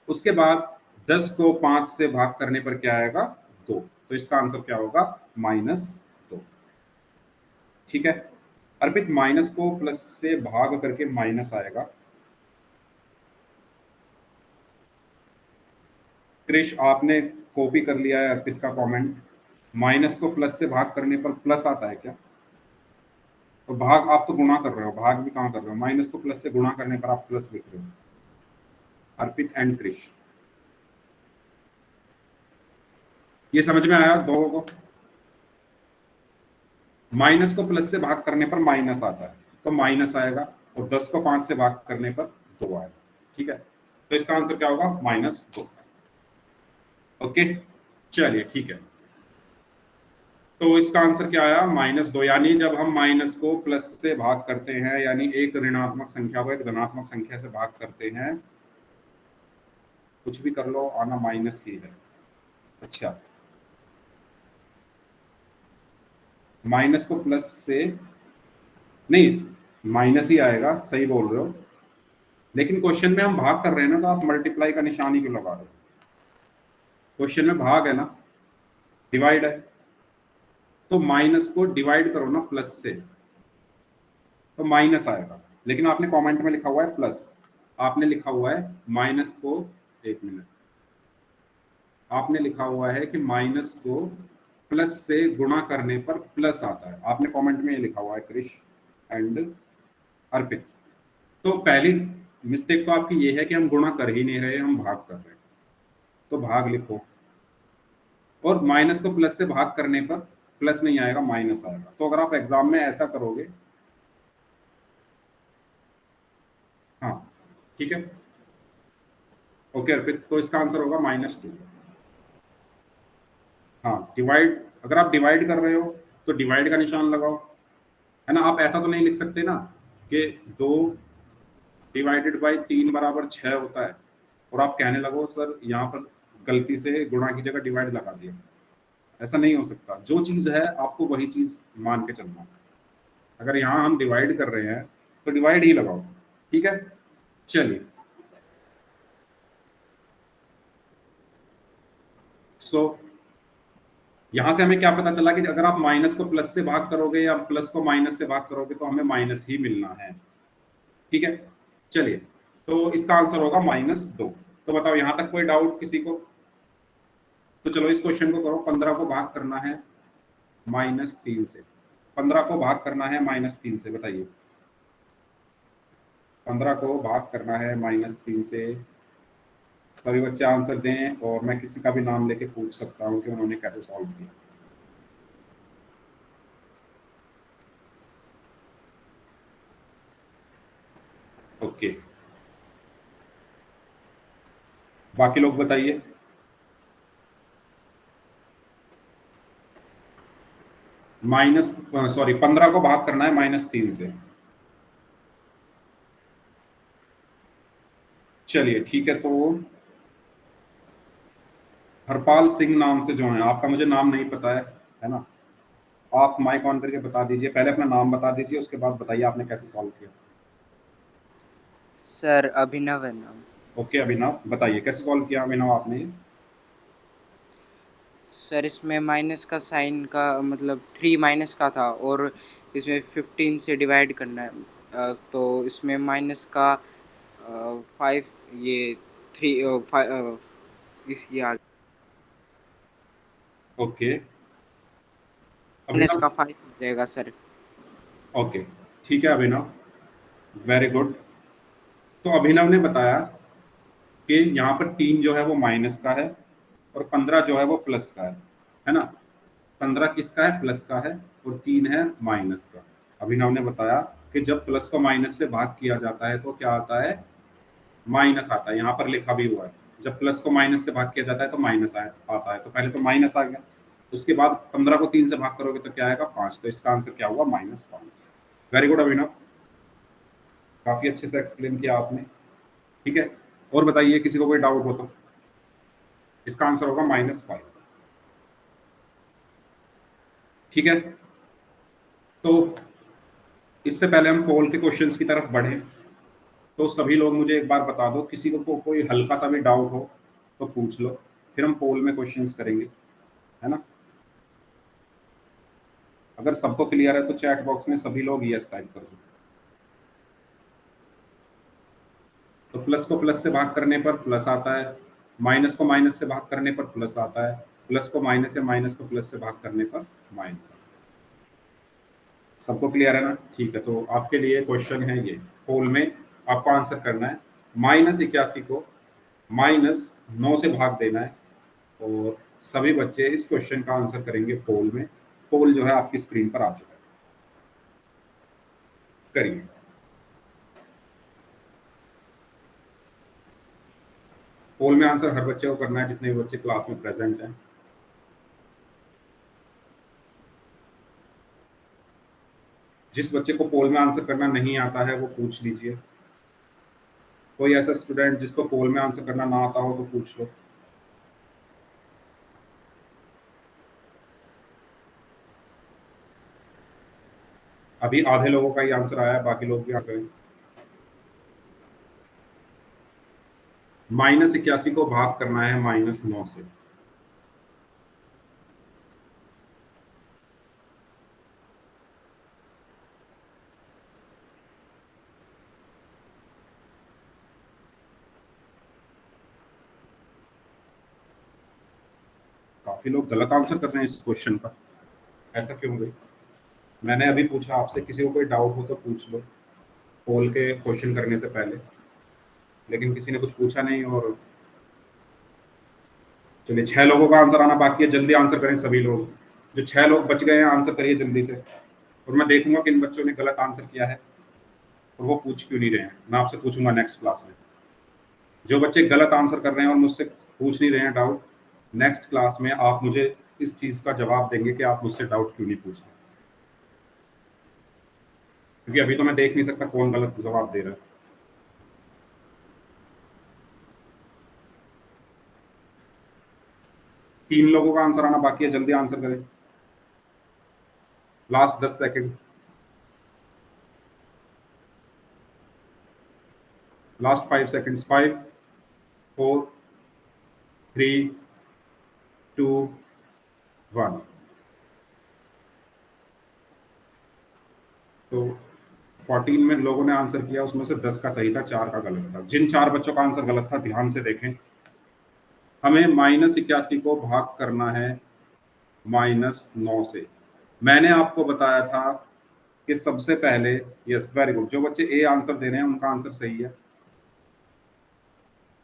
उसके बाद 10 को 5 से भाग करने पर क्या आएगा, 2। तो इसका आंसर क्या होगा, -2। ठीक है। अर्पित, माइनस को प्लस से भाग करके माइनस आएगा। क्रिश, आपने कॉपी कर लिया है अर्पित का कमेंट। माइनस को प्लस से भाग करने पर प्लस आता है क्या? तो भाग आप तो गुणा कर रहे हो, भाग भी कहाँ कर रहे हो? माइनस को प्लस से गुणा करने पर आप प्लस लिख रहे हो। अर्पित एंड क्रिश, ये समझ में आया दोनों को? माइनस को प्लस से भाग करने पर माइनस आता है, तो माइनस आएगा, और 10 को 5 से भाग करने पर 2 आएगा। ठीक है, तो इसका आंसर क्या होगा, -2। ओके, चलिए ठीक है। तो इसका आंसर क्या आया, -2। यानी जब हम माइनस को प्लस से भाग करते हैं, यानी एक ऋणात्मक संख्या को एक धनात्मक संख्या से भाग करते हैं, कुछ भी कर लो, आना माइनस ही है। अच्छा, माइनस को प्लस से नहीं, माइनस ही आएगा, सही बोल रहे हो। लेकिन क्वेश्चन में हम भाग कर रहे हैं ना, तो आप मल्टीप्लाई का निशान ही क्यों लगा रहे हो? क्वेश्चन में भाग है ना, डिवाइड है। तो माइनस को डिवाइड करो ना प्लस से, तो माइनस आएगा। लेकिन आपने कमेंट में लिखा हुआ है प्लस, आपने लिखा हुआ है माइनस को, एक मिनट, आपने लिखा हुआ है कि माइनस को प्लस से गुणा करने पर प्लस आता है। आपने कमेंट में ये लिखा हुआ है, क्रिश एंड अर्पित। तो पहली मिस्टेक तो आपकी ये है कि हम गुणा कर ही नहीं रहे, हम भाग कर रहे हैं। तो भाग लिखो, और माइनस को प्लस से भाग करने पर प्लस नहीं आएगा, माइनस आएगा। तो अगर आप एग्जाम में ऐसा करोगे, हाँ ठीक है, ओके अर्पित, तो इसका आंसर होगा -2। हाँ, डिवाइड, अगर आप डिवाइड कर रहे हो तो डिवाइड का निशान लगाओ, है ना। आप ऐसा तो नहीं लिख सकते ना कि 2 डिवाइडेड बाई 3 बराबर 6 होता है, और आप कहने लगो सर यहाँ पर गलती से गुणा की जगह डिवाइड लगा दिया। ऐसा नहीं हो सकता, जो चीज़ है आपको वही चीज़ मान के चलना। अगर यहाँ हम डिवाइड कर रहे हैं तो डिवाइड ही लगाओ, ठीक है। चलिए, सो यहाँ से हमें क्या पता चला कि अगर आप माइनस को प्लस से भाग करोगे या प्लस को माइनस से भाग करोगे तो हमें माइनस ही मिलना है, ठीक है। चलिए, तो इसका आंसर होगा -2। तो बताओ, यहाँ तक कोई डाउट किसी को? तो चलो इस क्वेश्चन को करो। 15 को भाग करना है -3 से, 15 को भाग करना है -3 से, बताइए। 15 को भाग करना है -3 से। सभी बच्चे आंसर दें, और मैं किसी का भी नाम लेके पूछ सकता हूँ कि उन्होंने कैसे सॉल्व किया। ओके, बाकी लोग बताइए। सॉरी, 15 को भाग करना है -3 से। चलिए ठीक है, तो हरपाल सिंह नाम से जो है, आपका मुझे नाम नहीं पता है ना। आप माइक ऑन करके बता दीजिए, पहले अपना नाम बता दीजिए, उसके बाद बताइए आपने कैसे सॉल्व किया। सर अभिनव है नाम। ओके अभिनव, बताइए कैसे सॉल्व किया अभिनव आपने ये? सर इसमें माइनस का साइन का मतलब 3 माइनस का था, और इसमें 15 से डिवाइड करना है, तो इसमें माइनस का 5, ये 3 इस ये आ ओके माइनस अभिनव, का 5 हो जाएगा सर। ओके ठीक है अभिनव, वेरी गुड। तो अभिनव ने बताया कि यहाँ पर 3 जो है वो माइनस का है, और 15 जो है वो प्लस का है ना। 15 किसका है? प्लस का है, और 3 है माइनस का। अभिनव ने बताया कि जब प्लस को माइनस से भाग किया जाता है तो क्या आता है? माइनस आता है। यहाँ पर लिखा भी हुआ है, जब प्लस को माइनस से भाग किया जाता है तो माइनस आता है। तो पहले तो माइनस आ गया, उसके बाद 15 को 3 से भाग करोगे तो क्या आएगा? 5। तो इसका आंसर क्या हुआ? -5। वेरी गुड अभिनव, काफी अच्छे से एक्सप्लेन किया आपने। ठीक है, और बताइए किसी को कोई डाउट हो तो। इसका आंसर होगा -5। ठीक है, तो इससे पहले हम पोल के क्वेश्चंस की तरफ बढ़े, तो सभी लोग मुझे एक बार बता दो, किसी को कोई हल्का सा भी डाउट हो तो पूछ लो, फिर हम पोल में क्वेश्चंस करेंगे, है ना। अगर सबको क्लियर है तो चैट बॉक्स में सभी लोग यस टाइप कर दो। तो प्लस को प्लस से भाग करने पर प्लस आता है, माइनस को माइनस से भाग करने पर प्लस आता है, प्लस को माइनस या माइनस को प्लस से भाग करने पर माइनस आता है। सबको क्लियर है ना? ठीक है, तो आपके लिए क्वेश्चन है ये, पोल में आपको आंसर करना है, -81 को -9 से भाग देना है, और सभी बच्चे इस क्वेश्चन का आंसर करेंगे पोल में। पोल जो है आपकी स्क्रीन पर आ चुका है, करिए। पोल में आंसर हर बच्चे को करना है, जितने भी बच्चे क्लास में प्रेजेंट हैं। जिस बच्चे को पोल में आंसर करना नहीं आता है वो पूछ लीजिए। कोई ऐसा स्टूडेंट जिसको पोल में आंसर करना ना आता हो तो पूछ लो। अभी आधे लोगों का ही आंसर आया है, बाकी लोग भी आ गए। -81 को भाग करना है -9 से। काफी लोग गलत आंसर कर रहे हैं इस क्वेश्चन का, ऐसा क्यों भाई? मैंने अभी पूछा आपसे, किसी को कोई डाउट हो तो पूछ लो पोल के क्वेश्चन करने से पहले, लेकिन किसी ने कुछ पूछा नहीं। और चलिए, 6 लोगों का आंसर आना बाकी है, जल्दी आंसर करें सभी लोग। जो 6 लोग बच गए हैं आंसर करिए जल्दी से, और मैं देखूंगा किन बच्चों ने गलत आंसर किया है और वो पूछ क्यों नहीं रहे हैं। मैं आपसे पूछूंगा नेक्स्ट क्लास में। जो बच्चे गलत आंसर कर रहे हैं और मुझसे पूछ नहीं रहे हैं डाउट, नेक्स्ट क्लास में आप मुझे इस चीज का जवाब देंगे कि आप मुझसे डाउट क्यों नहीं पूछ रहे, क्योंकि अभी तो मैं देख नहीं सकता कौन गलत जवाब दे रहा है। तीन लोगों का आंसर आना बाकी है, जल्दी आंसर करें, लास्ट 10 सेकंड, लास्ट 5 सेकंड्स। 5 4 3 2 1। तो 14 में लोगों ने आंसर किया, उसमें से 10 का सही था, 4 का गलत था। जिन 4 बच्चों का आंसर गलत था ध्यान से देखें। हमें -81 को भाग करना है -9 से। मैंने आपको बताया था कि सबसे पहले, यस वेरी गुड, जो बच्चे ए आंसर दे रहे हैं उनका आंसर सही है।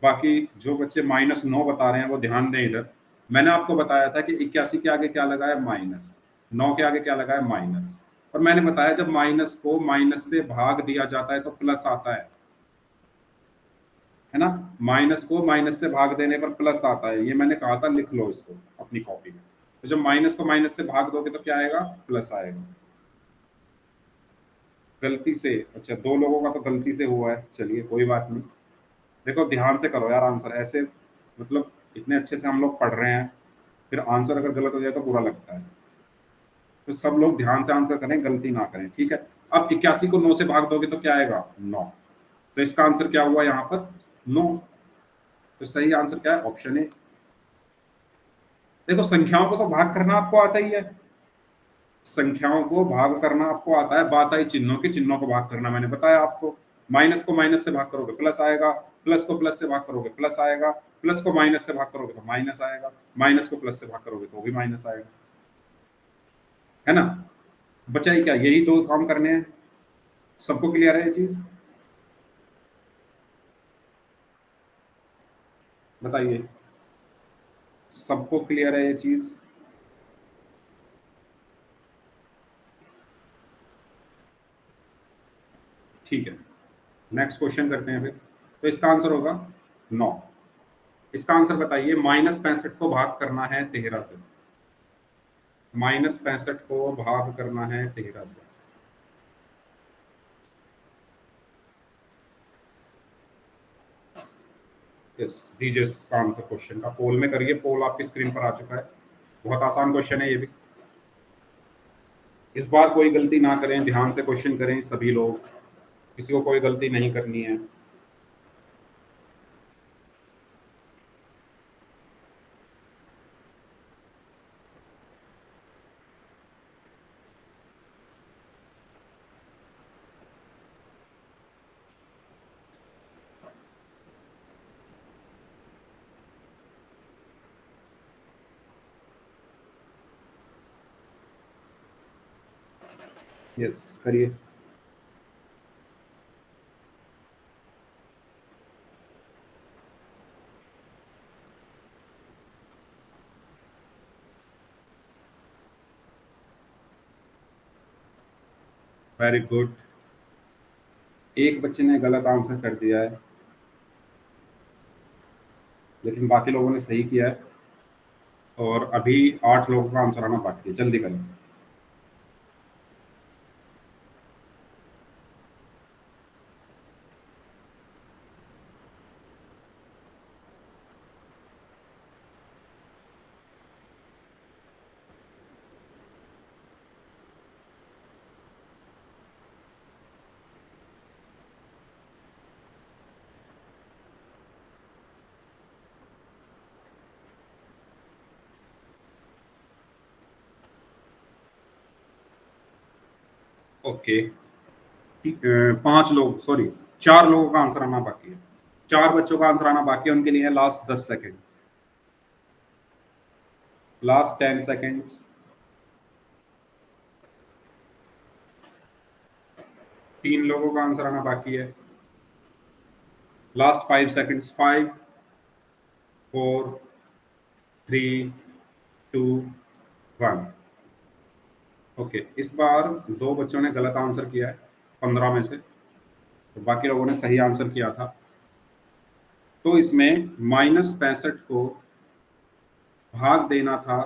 बाकी जो बच्चे -9 बता रहे हैं वो ध्यान दें इधर। मैंने आपको बताया था कि 81 के आगे क्या लगा है? माइनस। 9 के आगे क्या लगा है? माइनस। और मैंने बताया जब माइनस को माइनस से भाग दिया जाता है तो प्लस आता है ना। माइनस को माइनस से भाग देने पर प्लस आता है, ये मैंने कहा था, लिख लो इसको अपनी कॉपी में। तो जब माइनस को माइनस से भाग दोगे तो क्या आएगा? प्लस आएगा। गलती से, अच्छा 2 लोगों का तो गलती से हुआ है, चलिए कोई बात नहीं। देखो ध्यान से करो यार आंसर, ऐसे मतलब इतने अच्छे से हम लोग पढ़ रहे हैं, फिर आंसर अगर गलत हो जाए तो बुरा लगता है। तो सब लोग ध्यान से आंसर करें, गलती ना करें, ठीक है। अब 81 को 9 से भाग दोगे तो क्या आएगा? 9। तो इसका आंसर क्या हुआ यहाँ पर? 9। तो सही आंसर क्या है? Option A. देखो संख्याओं को तो भाग करना आपको आता ही है, संख्याओं को भाग करना आपको आता है, बात आई चिन्हों की। चिन्हों को भाग करना मैंने बताया आपको, माइनस को माइनस से भाग करोगे प्लस आएगा, प्लस को प्लस से भाग करोगे प्लस आएगा, प्लस को माइनस से भाग करोगे तो माइनस आएगा, माइनस को प्लस से भाग करोगे तो भी माइनस आएगा, है ना। बचा ही क्या? यही 2 काम करने हैं। सबको क्लियर है ये चीज? बताइए, सबको क्लियर है ये चीज? ठीक है, नेक्स्ट क्वेश्चन करते हैं फिर। तो इसका आंसर होगा 9। इसका आंसर बताइए, -65 को भाग करना है 13 से। -65 को भाग करना है 13 से। यस, दीजिए इसका आंसर क्वेश्चन का। पोल में करिए, पोल आपकी स्क्रीन पर आ चुका है। बहुत आसान क्वेश्चन है ये भी। इस बार कोई गलती ना करें, ध्यान से क्वेश्चन करें सभी लोग, किसी को कोई गलती नहीं करनी है। यस, करिए। Very good. एक बच्चे ने गलत आंसर कर दिया है, लेकिन बाकी लोगों ने सही किया है। और अभी 8 लोगों का आंसर आना बाकी है, जल्दी करें। ओके, 5 लोग, सॉरी 4 लोगों का आंसर आना बाकी है। 4 बच्चों का आंसर आना बाकी है, उनके लिए लास्ट 10 सेकेंड, लास्ट 10 सेकेंड्स। 3 लोगों का आंसर आना बाकी है, लास्ट 5 सेकेंड्स। 5 4 3 2 1। ओके, इस बार 2 बच्चों ने गलत आंसर किया है 15 में से, तो बाकी लोगों ने सही आंसर किया था। तो इसमें -65 को भाग देना था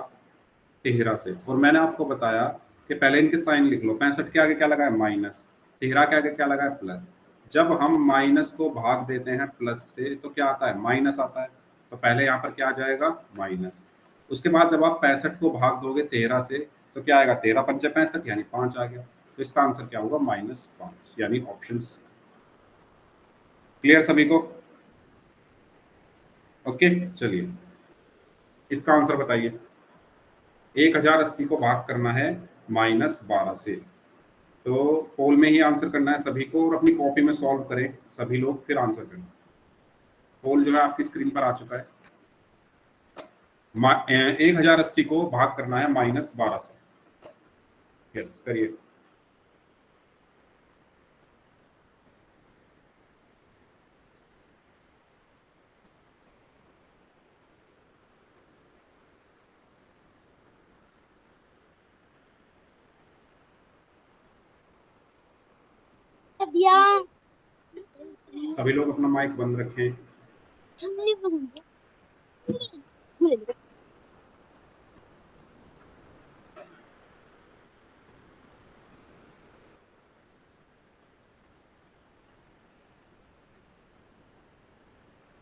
13 से। और मैंने आपको बताया कि पहले इनके साइन लिख लो। 65 के आगे क्या लगा है? माइनस। 13 के आगे क्या लगा है? प्लस। जब हम माइनस को भाग देते हैं प्लस से तो क्या आता है? माइनस आता है। तो पहले यहाँ पर क्या आ जाएगा? माइनस। उसके बाद जब आप 65 को भाग दोगे 13 से तो क्या आएगा? 13 पंचे 65 यानी 5 आ गया। तो इसका आंसर क्या होगा? -5, यानी ऑप्शन। क्लियर सभी को? ओके, चलिए इसका आंसर बताइए। 1080 को भाग करना है -12 से। तो पोल में ही आंसर करना है सभी को, और अपनी कॉपी में सॉल्व करें सभी लोग, फिर आंसर करें। पोल जो है आपकी स्क्रीन पर आ चुका है। 1080 को भाग करना है -12 से। यस, करिए। दिया सभी लोग अपना माइक बंद रखें।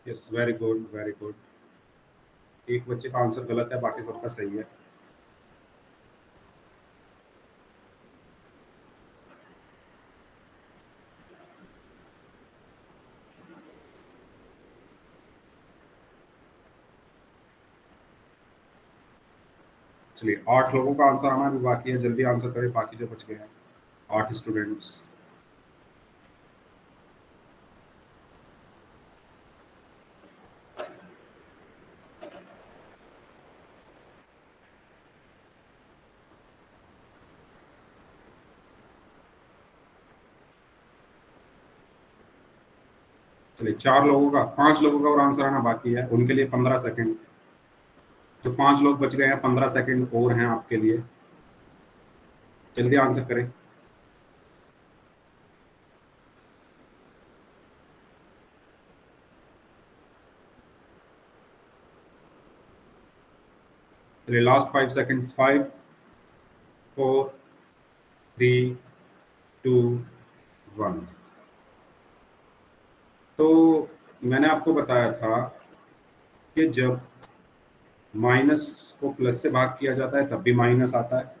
Yes, very good, very good. एक बच्चे का आंसर गलत है, बाकी सबका सही है। चलिए 8 लोगों का आंसर आना भी बाकी है, जल्दी आंसर करें बाकी जो बच गए हैं 8 स्टूडेंट्स। चलिए 4 लोगों का, 5 लोगों का और आंसर आना बाकी है, उनके लिए 15 सेकंड। जो 5 लोग बच गए हैं 15 सेकंड और हैं आपके लिए, जल्दी आंसर करें। चलिए लास्ट 5 सेकंड्स, 5 4 3 2 1। तो मैंने आपको बताया था कि जब माइनस को प्लस से भाग किया जाता है तब भी माइनस आता है,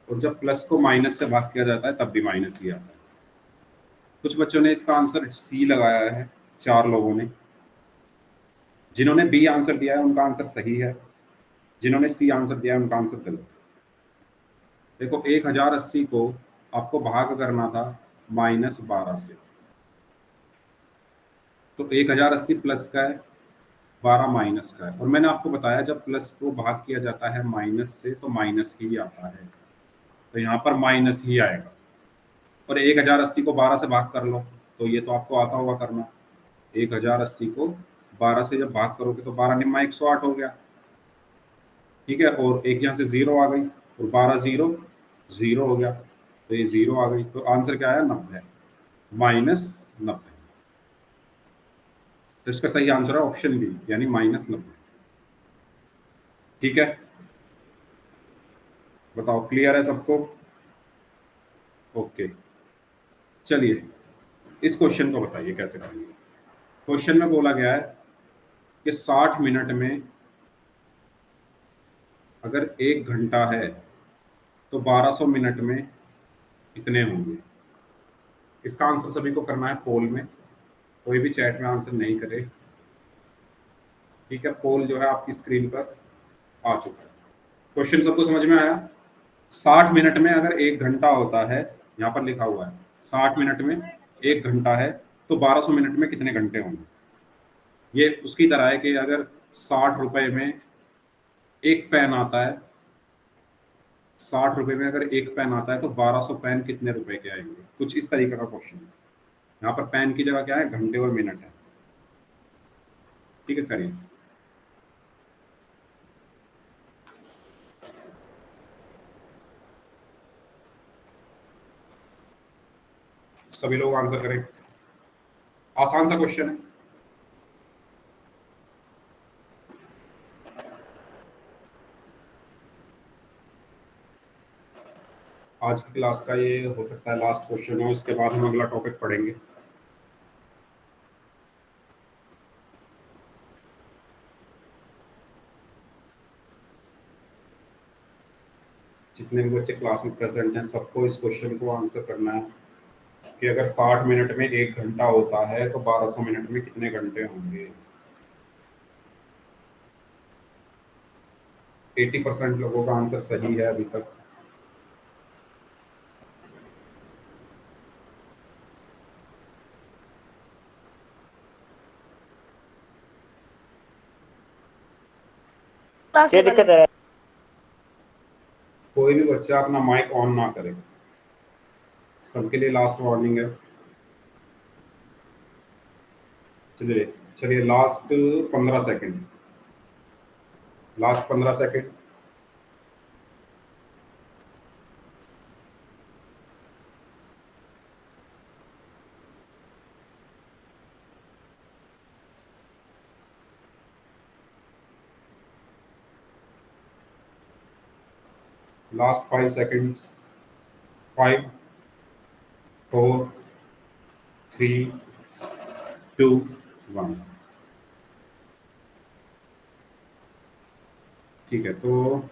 और जब प्लस को माइनस से भाग किया जाता है तब भी माइनस ही आता है। कुछ बच्चों ने इसका आंसर सी लगाया है, 4 लोगों ने। जिन्होंने बी आंसर दिया है उनका आंसर सही है, जिन्होंने सी आंसर दिया है उनका आंसर गलत। देखो 1080 को आपको भाग करना था -12 से, तो 1080 प्लस का है, 12 माइनस का है, और मैंने आपको बताया जब प्लस को भाग किया जाता है माइनस से तो माइनस ही आता है, तो यहाँ पर माइनस ही आएगा। और 1080 को 12 से भाग कर लो तो ये तो आपको आता होगा करना। 1080 को 12 से जब भाग करोगे तो 12 निम्मा 108 हो गया, ठीक है, और एक यहाँ से 0 आ गई, और 12 0 0 हो गया, तो ये 0 आ गई, तो आंसर क्या आया 90, -90। तो इसका सही आंसर है ऑप्शन बी, यानी -90। ठीक है, बताओ क्लियर है सबको? ओके, चलिए इस क्वेश्चन को बताइए कैसे करेंगे। क्वेश्चन में बोला गया है कि 60 मिनट में अगर 1 घंटा है तो 1200 मिनट में कितने होंगे। इसका आंसर सभी को करना है पोल में, कोई भी चैट में आंसर नहीं करे, ठीक है। पोल जो है आपकी स्क्रीन पर आ चुका है। क्वेश्चन सबको समझ में आया? 60 मिनट में अगर 1 घंटा होता है, यहाँ पर लिखा हुआ है 60 मिनट में 1 घंटा है तो 1200 मिनट में कितने घंटे होंगे। ये उसकी तरह है कि अगर 60 रुपए में एक पेन आता है, 60 रुपए में अगर एक पेन आता है तो 1200 पेन कितने रुपए के आएंगे। कुछ इस तरीके का क्वेश्चन है। यहाँ पर पेन की जगह क्या है, घंटे और मिनट है, ठीक है। करिए। सभी लोग आंसर करें, आसान सा क्वेश्चन है। आज की क्लास का ये हो सकता है लास्ट क्वेश्चन हो, इसके बाद हम अगला टॉपिक पढ़ेंगे। जितने भी बच्चे क्लास में प्रेजेंट हैं सबको इस क्वेश्चन को आंसर करना है कि अगर 60 मिनट में 1 घंटा होता है तो 1200 मिनट में कितने घंटे होंगे। 80% लोगों का आंसर सही है अभी तक। क्या दिक्कत है? कोई भी बच्चा अपना माइक ऑन ना करे, सबके लिए लास्ट वार्निंग है। चलिए चलिए last 15 second, last 15 second. Last 5 seconds, 5 4 3 2 1। ठीक है, तो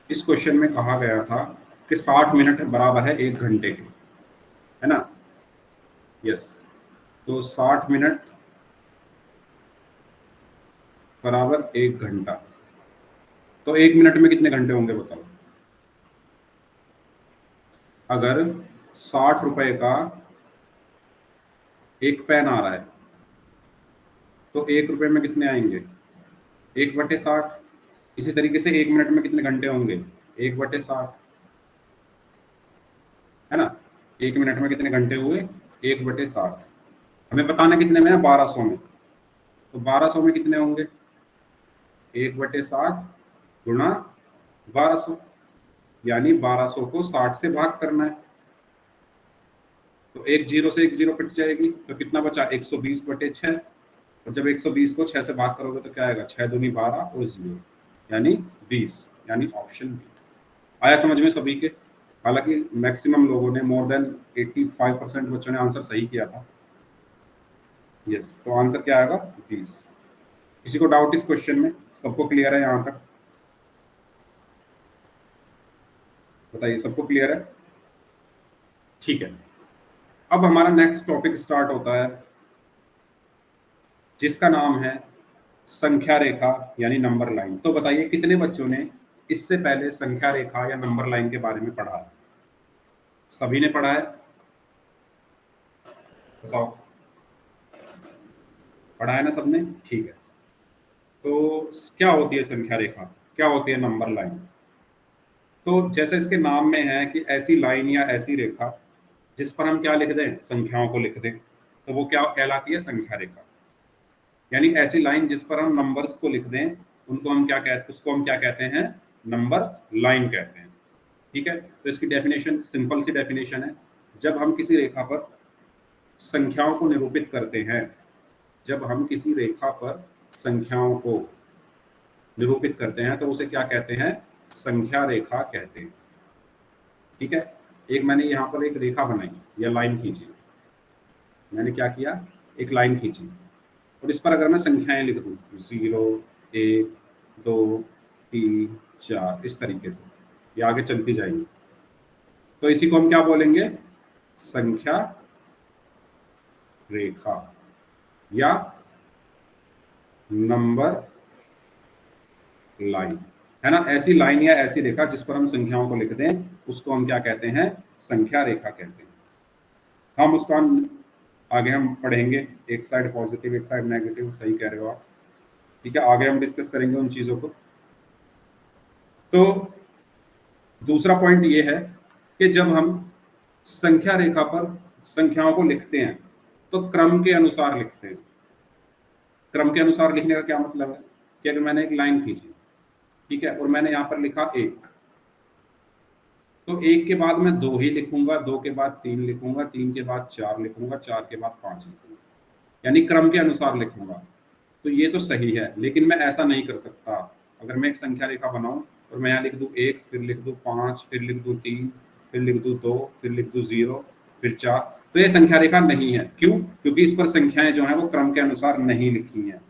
इस क्वेश्चन में कहा गया था कि 60 मिनट बराबर है 1 घंटे के, है ना। यस, तो 60 मिनट बराबर 1 घंटा, तो 1 मिनट में कितने घंटे होंगे बताओ। अगर 60 रुपए का एक पेन आ रहा है तो 1 रुपए में कितने आएंगे, 1/60। इसी तरीके से 1 मिनट में कितने घंटे होंगे, 1/60, है ना। 1 मिनट में कितने घंटे हुए, 1/60। हमें बताना कितने में है, 1200 में, तो 1200 में कितने होंगे, 1/60 गुणा 1200, यानी 1200 को 60 से भाग करना है। तो एक जीरो से एक जीरो कट जाएगी, तो कितना बचा, 120/6। और जब 120 को 6 से भाग करोगे तो क्या आएगा, 6 दूनी 12 और 0। यानी 20, यानी ऑप्शन बी। आया समझ में सभी के? हालांकि मैक्सिमम लोगों ने, मोर देन 85% बच्चों ने आंसर सही किया था। यस, तो आंसर क्या आएगा? 20। किसी को डाउट इस क्वेश्चन में? सबको क्लियर है यहाँ तक? बताइए, सबको क्लियर है? ठीक है, अब हमारा नेक्स्ट टॉपिक स्टार्ट होता है जिसका नाम है संख्या रेखा यानी नंबर लाइन। तो बताइए कितने बच्चों ने इससे पहले संख्या रेखा या नंबर लाइन के बारे में पढ़ा है? सभी ने पढ़ा है? बताओ, पढ़ा है ना सबने? ठीक है, तो क्या होती है संख्या रेखा, क्या होती है नंबर लाइन? तो जैसे इसके नाम में है कि ऐसी लाइन या ऐसी रेखा जिस पर हम क्या लिख दें? संख्याओं को लिख दें, तो वो क्या कहलाती है? संख्या रेखा। यानी ऐसी लाइन जिस पर हम नंबर्स को लिख दें, उनको हम क्या कहते, उसको हम क्या कहते हैं? नंबर लाइन कहते हैं। ठीक है, तो इसकी डेफिनेशन सिंपल सी डेफिनेशन है, जब हम किसी रेखा पर संख्याओं को निरूपित करते हैं, जब हम किसी रेखा पर संख्याओं को निरूपित करते हैं तो उसे क्या कहते हैं? संख्या रेखा कहते हैं। ठीक है, एक मैंने यहाँ पर एक रेखा बनाई या लाइन खींची, मैंने क्या किया? एक लाइन खींची, और इस पर अगर मैं संख्याएं लिख दूं 0, 1, 2, 3, 4 इस तरीके से, ये आगे चलती जाएंगी, तो इसी को हम क्या बोलेंगे? संख्या रेखा या नंबर लाइन, है ना? ऐसी लाइन या ऐसी रेखा जिस पर हम संख्याओं को लिख दें, उसको हम क्या कहते हैं? संख्या रेखा कहते हैं। हम उसका आगे हम पढ़ेंगे, एक साइड पॉजिटिव एक साइड नेगेटिव, सही कह रहे हो आप। ठीक है, आगे हम डिस्कस करेंगे उन चीजों को। तो दूसरा पॉइंट ये है कि जब हम संख्या रेखा पर संख्याओं को लिखते हैं तो क्रम के अनुसार लिखते हैं। क्रम के अनुसार लिखने का क्या मतलब है कि अगर मैंने एक लाइन खींची, ठीक है, और मैंने यहाँ पर लिखा 1, तो 1 के बाद मैं 2 ही लिखूंगा, 2 के बाद 3 लिखूंगा, 3 के बाद 4 लिखूंगा, 4 के बाद 5 लिखूंगा, यानी क्रम के अनुसार लिखूंगा। तो ये तो सही है, लेकिन मैं ऐसा नहीं कर सकता। अगर मैं एक संख्या रेखा बनाऊं और मैं यहाँ लिख दूं 1, फिर लिख दूं 5, फिर लिख दूं 3, फिर लिख दूं 2, फिर लिख दूं 0, फिर 4, तो ये संख्या रेखा नहीं है। क्यों? क्योंकि इस पर संख्याएं जो हैं वो क्रम के अनुसार नहीं लिखी हैं,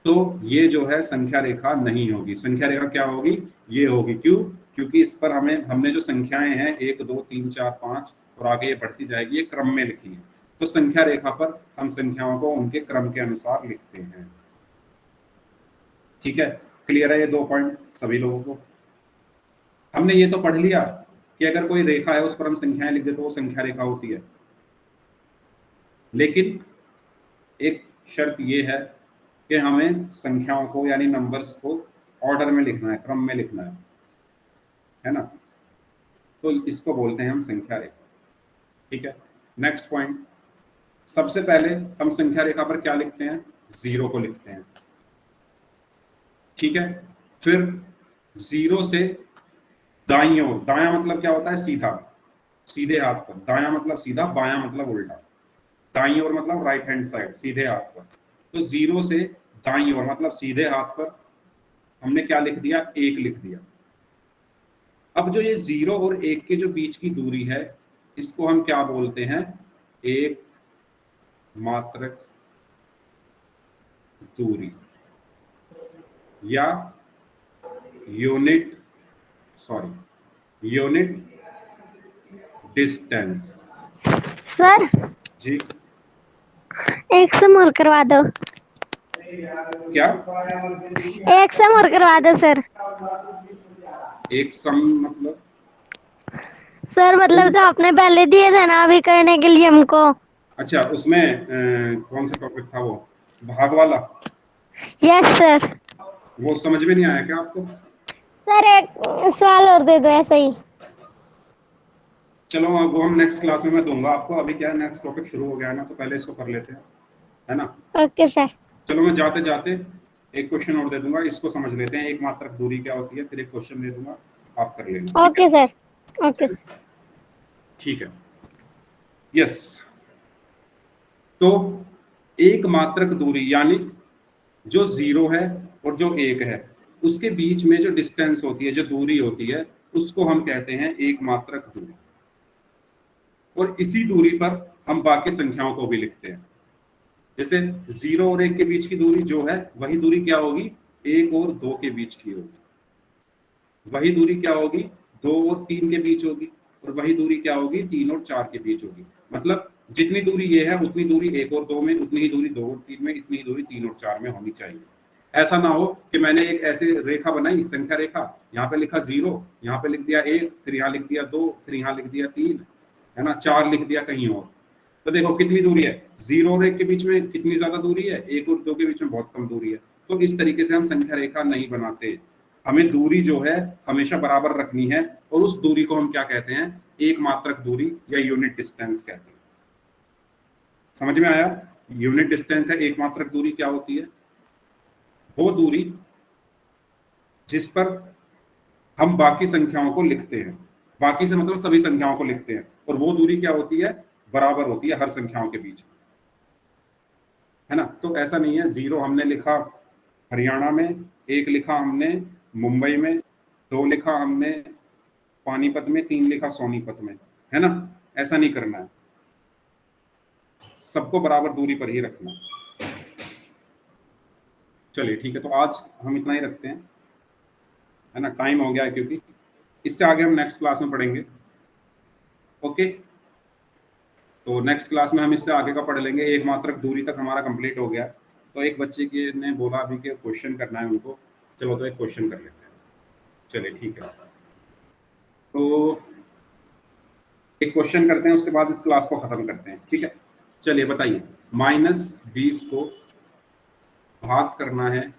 तो ये जो है संख्या रेखा नहीं होगी। संख्या रेखा क्या होगी? ये होगी। क्यों? क्योंकि इस पर हमने जो संख्याएं हैं 1, 2, 3, 4, 5 और आगे ये बढ़ती जाएगी, ये क्रम में लिखी है। तो संख्या रेखा पर हम संख्याओं को उनके क्रम के अनुसार लिखते हैं। ठीक है, क्लियर है ये 2 पॉइंट सभी लोगों को? हमने ये तो पढ़ लिया कि अगर कोई रेखा है उस पर हम संख्याएं लिख दे तो वो संख्या रेखा होती है, लेकिन एक शर्त ये है कि हमें संख्याओं को यानी नंबर्स को ऑर्डर में लिखना है, क्रम में लिखना है ना? तो इसको बोलते हैं हम संख्या रेखा। ठीक है, नेक्स्ट पॉइंट, सबसे पहले हम संख्या रेखा पर क्या लिखते हैं? 0 को लिखते हैं। ठीक है, फिर 0 से दाईं ओर, दायां मतलब क्या होता है? सीधा, सीधे हाथ पर। दायां मतलब सीधा, बायां मतलब उल्टा, दाईं ओर मतलब राइट हैंड साइड, सीधे हाथ पर। तो 0 से दाईं ओर मतलब सीधे हाथ पर हमने क्या लिख दिया? 1 लिख दिया। अब जो ये 0 और 1 के जो बीच की दूरी है, इसको हम क्या बोलते हैं? एक मात्रक दूरी या यूनिट डिस्टेंस। सर जी, एक से मोर करवा दो, क्या? एक से मोर करवा दो सर। एक सम मतलब? सर मतलब जो आपने पहले दिए थे ना अभी करने के लिए हमको। अच्छा, उसमें कौन सा टॉपिक था वो? भाग वाला? Yes sir. वो समझ में नहीं आया क्या आपको? सर एक सवाल और दे दो ऐसे ही। चलो वो हम नेक्स्ट क्लास में मैं दूंगा आपको। अभी क्या है, नेक्स्ट टॉपिक शुरू हो गया है ना, तो पहले इसको कर लेते हैं, है ना? Okay sir. चलो मैं जाते जाते एक क्वेश्चन और दे दूंगा, इसको समझ लेते हैं। एक मात्रक दूरी क्या होती है, फिर एक क्वेश्चन दे दूंगा, आप कर लेना। Okay sir. Okay sir. ठीक है, यस। तो एक मात्रक दूरी यानी जो 0 है और जो 1 है उसके बीच में जो डिस्टेंस होती है, जो दूरी होती है, उसको हम कहते हैं एक मात्रक दूरी। और इसी दूरी पर हम बाकी संख्याओं को भी लिखते हैं। जैसे 0 और 1 के बीच की दूरी जो है वही दूरी क्या होगी, 1 और 2 के बीच की होगी। वही दूरी क्या होगी, 2 और 3 के बीच होगी। और वही दूरी क्या होगी, 3 और 4 के बीच होगी। मतलब जितनी दूरी ये है उतनी दूरी 1 और 2 में, उतनी ही दूरी 2 और 3 में, इतनी ही दूरी 3 और 4 में होनी चाहिए। ऐसा ना हो कि मैंने एक ऐसे रेखा बनाई, संख्या रेखा, यहाँ पे लिखा 0, यहाँ पे लिख दिया 1, फिर यहाँ लिख दिया 2, फिर यहाँ लिख दिया 3, है ना, 4 लिख दिया कहीं और। तो देखो कितनी दूरी है, 0 और 1 के बीच में कितनी ज्यादा दूरी है, 1 और 2 के बीच में बहुत कम दूरी है। तो इस तरीके से हम संख्या रेखा नहीं बनाते। हमें दूरी जो है हमेशा बराबर रखनी है, और उस दूरी को हम क्या कहते हैं, एक मात्रक दूरी या यूनिट डिस्टेंस कहते हैं। समझ में आया? यूनिट डिस्टेंस है, एक मात्रक दूरी क्या होती है, वो दूरी जिस पर हम बाकी संख्याओं को लिखते हैं। बाकी से मतलब सभी संख्याओं को लिखते हैं, और वो दूरी क्या होती है, बराबर होती है हर संख्याओं के बीच, है ना। तो ऐसा नहीं है 0 हमने लिखा हरियाणा में, 1 लिखा हमने मुंबई में, 2 लिखा हमने पानीपत में, 3 लिखा सोनीपत में, है ना। ऐसा नहीं करना है, सबको बराबर दूरी पर ही रखना। चलिए ठीक है, तो आज हम इतना ही रखते हैं, है ना, टाइम हो गया है, क्योंकि इससे आगे हम नेक्स्ट क्लास में पढ़ेंगे। ओके, तो नेक्स्ट क्लास में हम इससे आगे का पढ़ लेंगे। एक मात्रक दूरी तक हमारा कंप्लीट हो गया। तो एक बच्चे की ने बोला अभी कि क्वेश्चन करना है उनको, चलो तो एक क्वेश्चन कर लेते हैं। चलिए ठीक है, तो एक क्वेश्चन करते हैं, उसके बाद इस क्लास को खत्म करते हैं, ठीक है। चलिए बताइए, -20 को भाग करना है।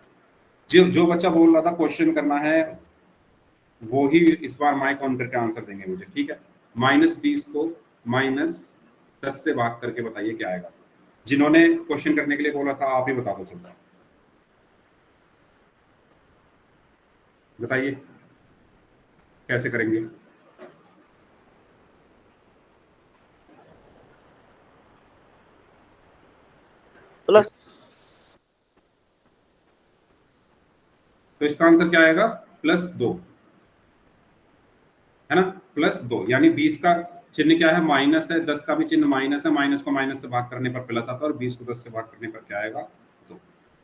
जो बच्चा बोल रहा था क्वेश्चन करना है वो ही इस बार माइक ऑन करके आंसर देंगे मुझे, ठीक है। -20 को -10 से भाग करके बताइए क्या आएगा। जिन्होंने क्वेश्चन करने के लिए बोला था आप ही बता दो, चलता बताइए कैसे करेंगे। प्लस, तो इसका आंसर क्या आएगा, +2, है ना, +2। यानी 20 का चिन्ह क्या है, माइनस है, 10 का भी चिन्ह माइनस है। माइनस को माइनस से भाग करने पर प्लस आता है, और 20 को 10 से भाग करने पर क्या आएगा, 2,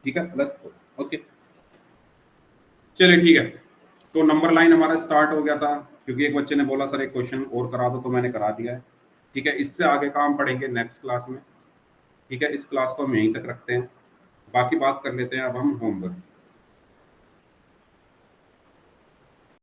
ठीक है, +2। ओके, चलिए ठीक है। तो नंबर लाइन हमारा स्टार्ट हो गया था, क्योंकि एक बच्चे ने बोला सर एक क्वेश्चन और करा दो, तो मैंने करा दिया है, ठीक है। इससे आगे का हम पढ़ेंगे नेक्स्ट क्लास में, ठीक है। इस क्लास को हम यहीं तक रखते हैं, बाकी बात कर लेते हैं अब हम होमवर्क।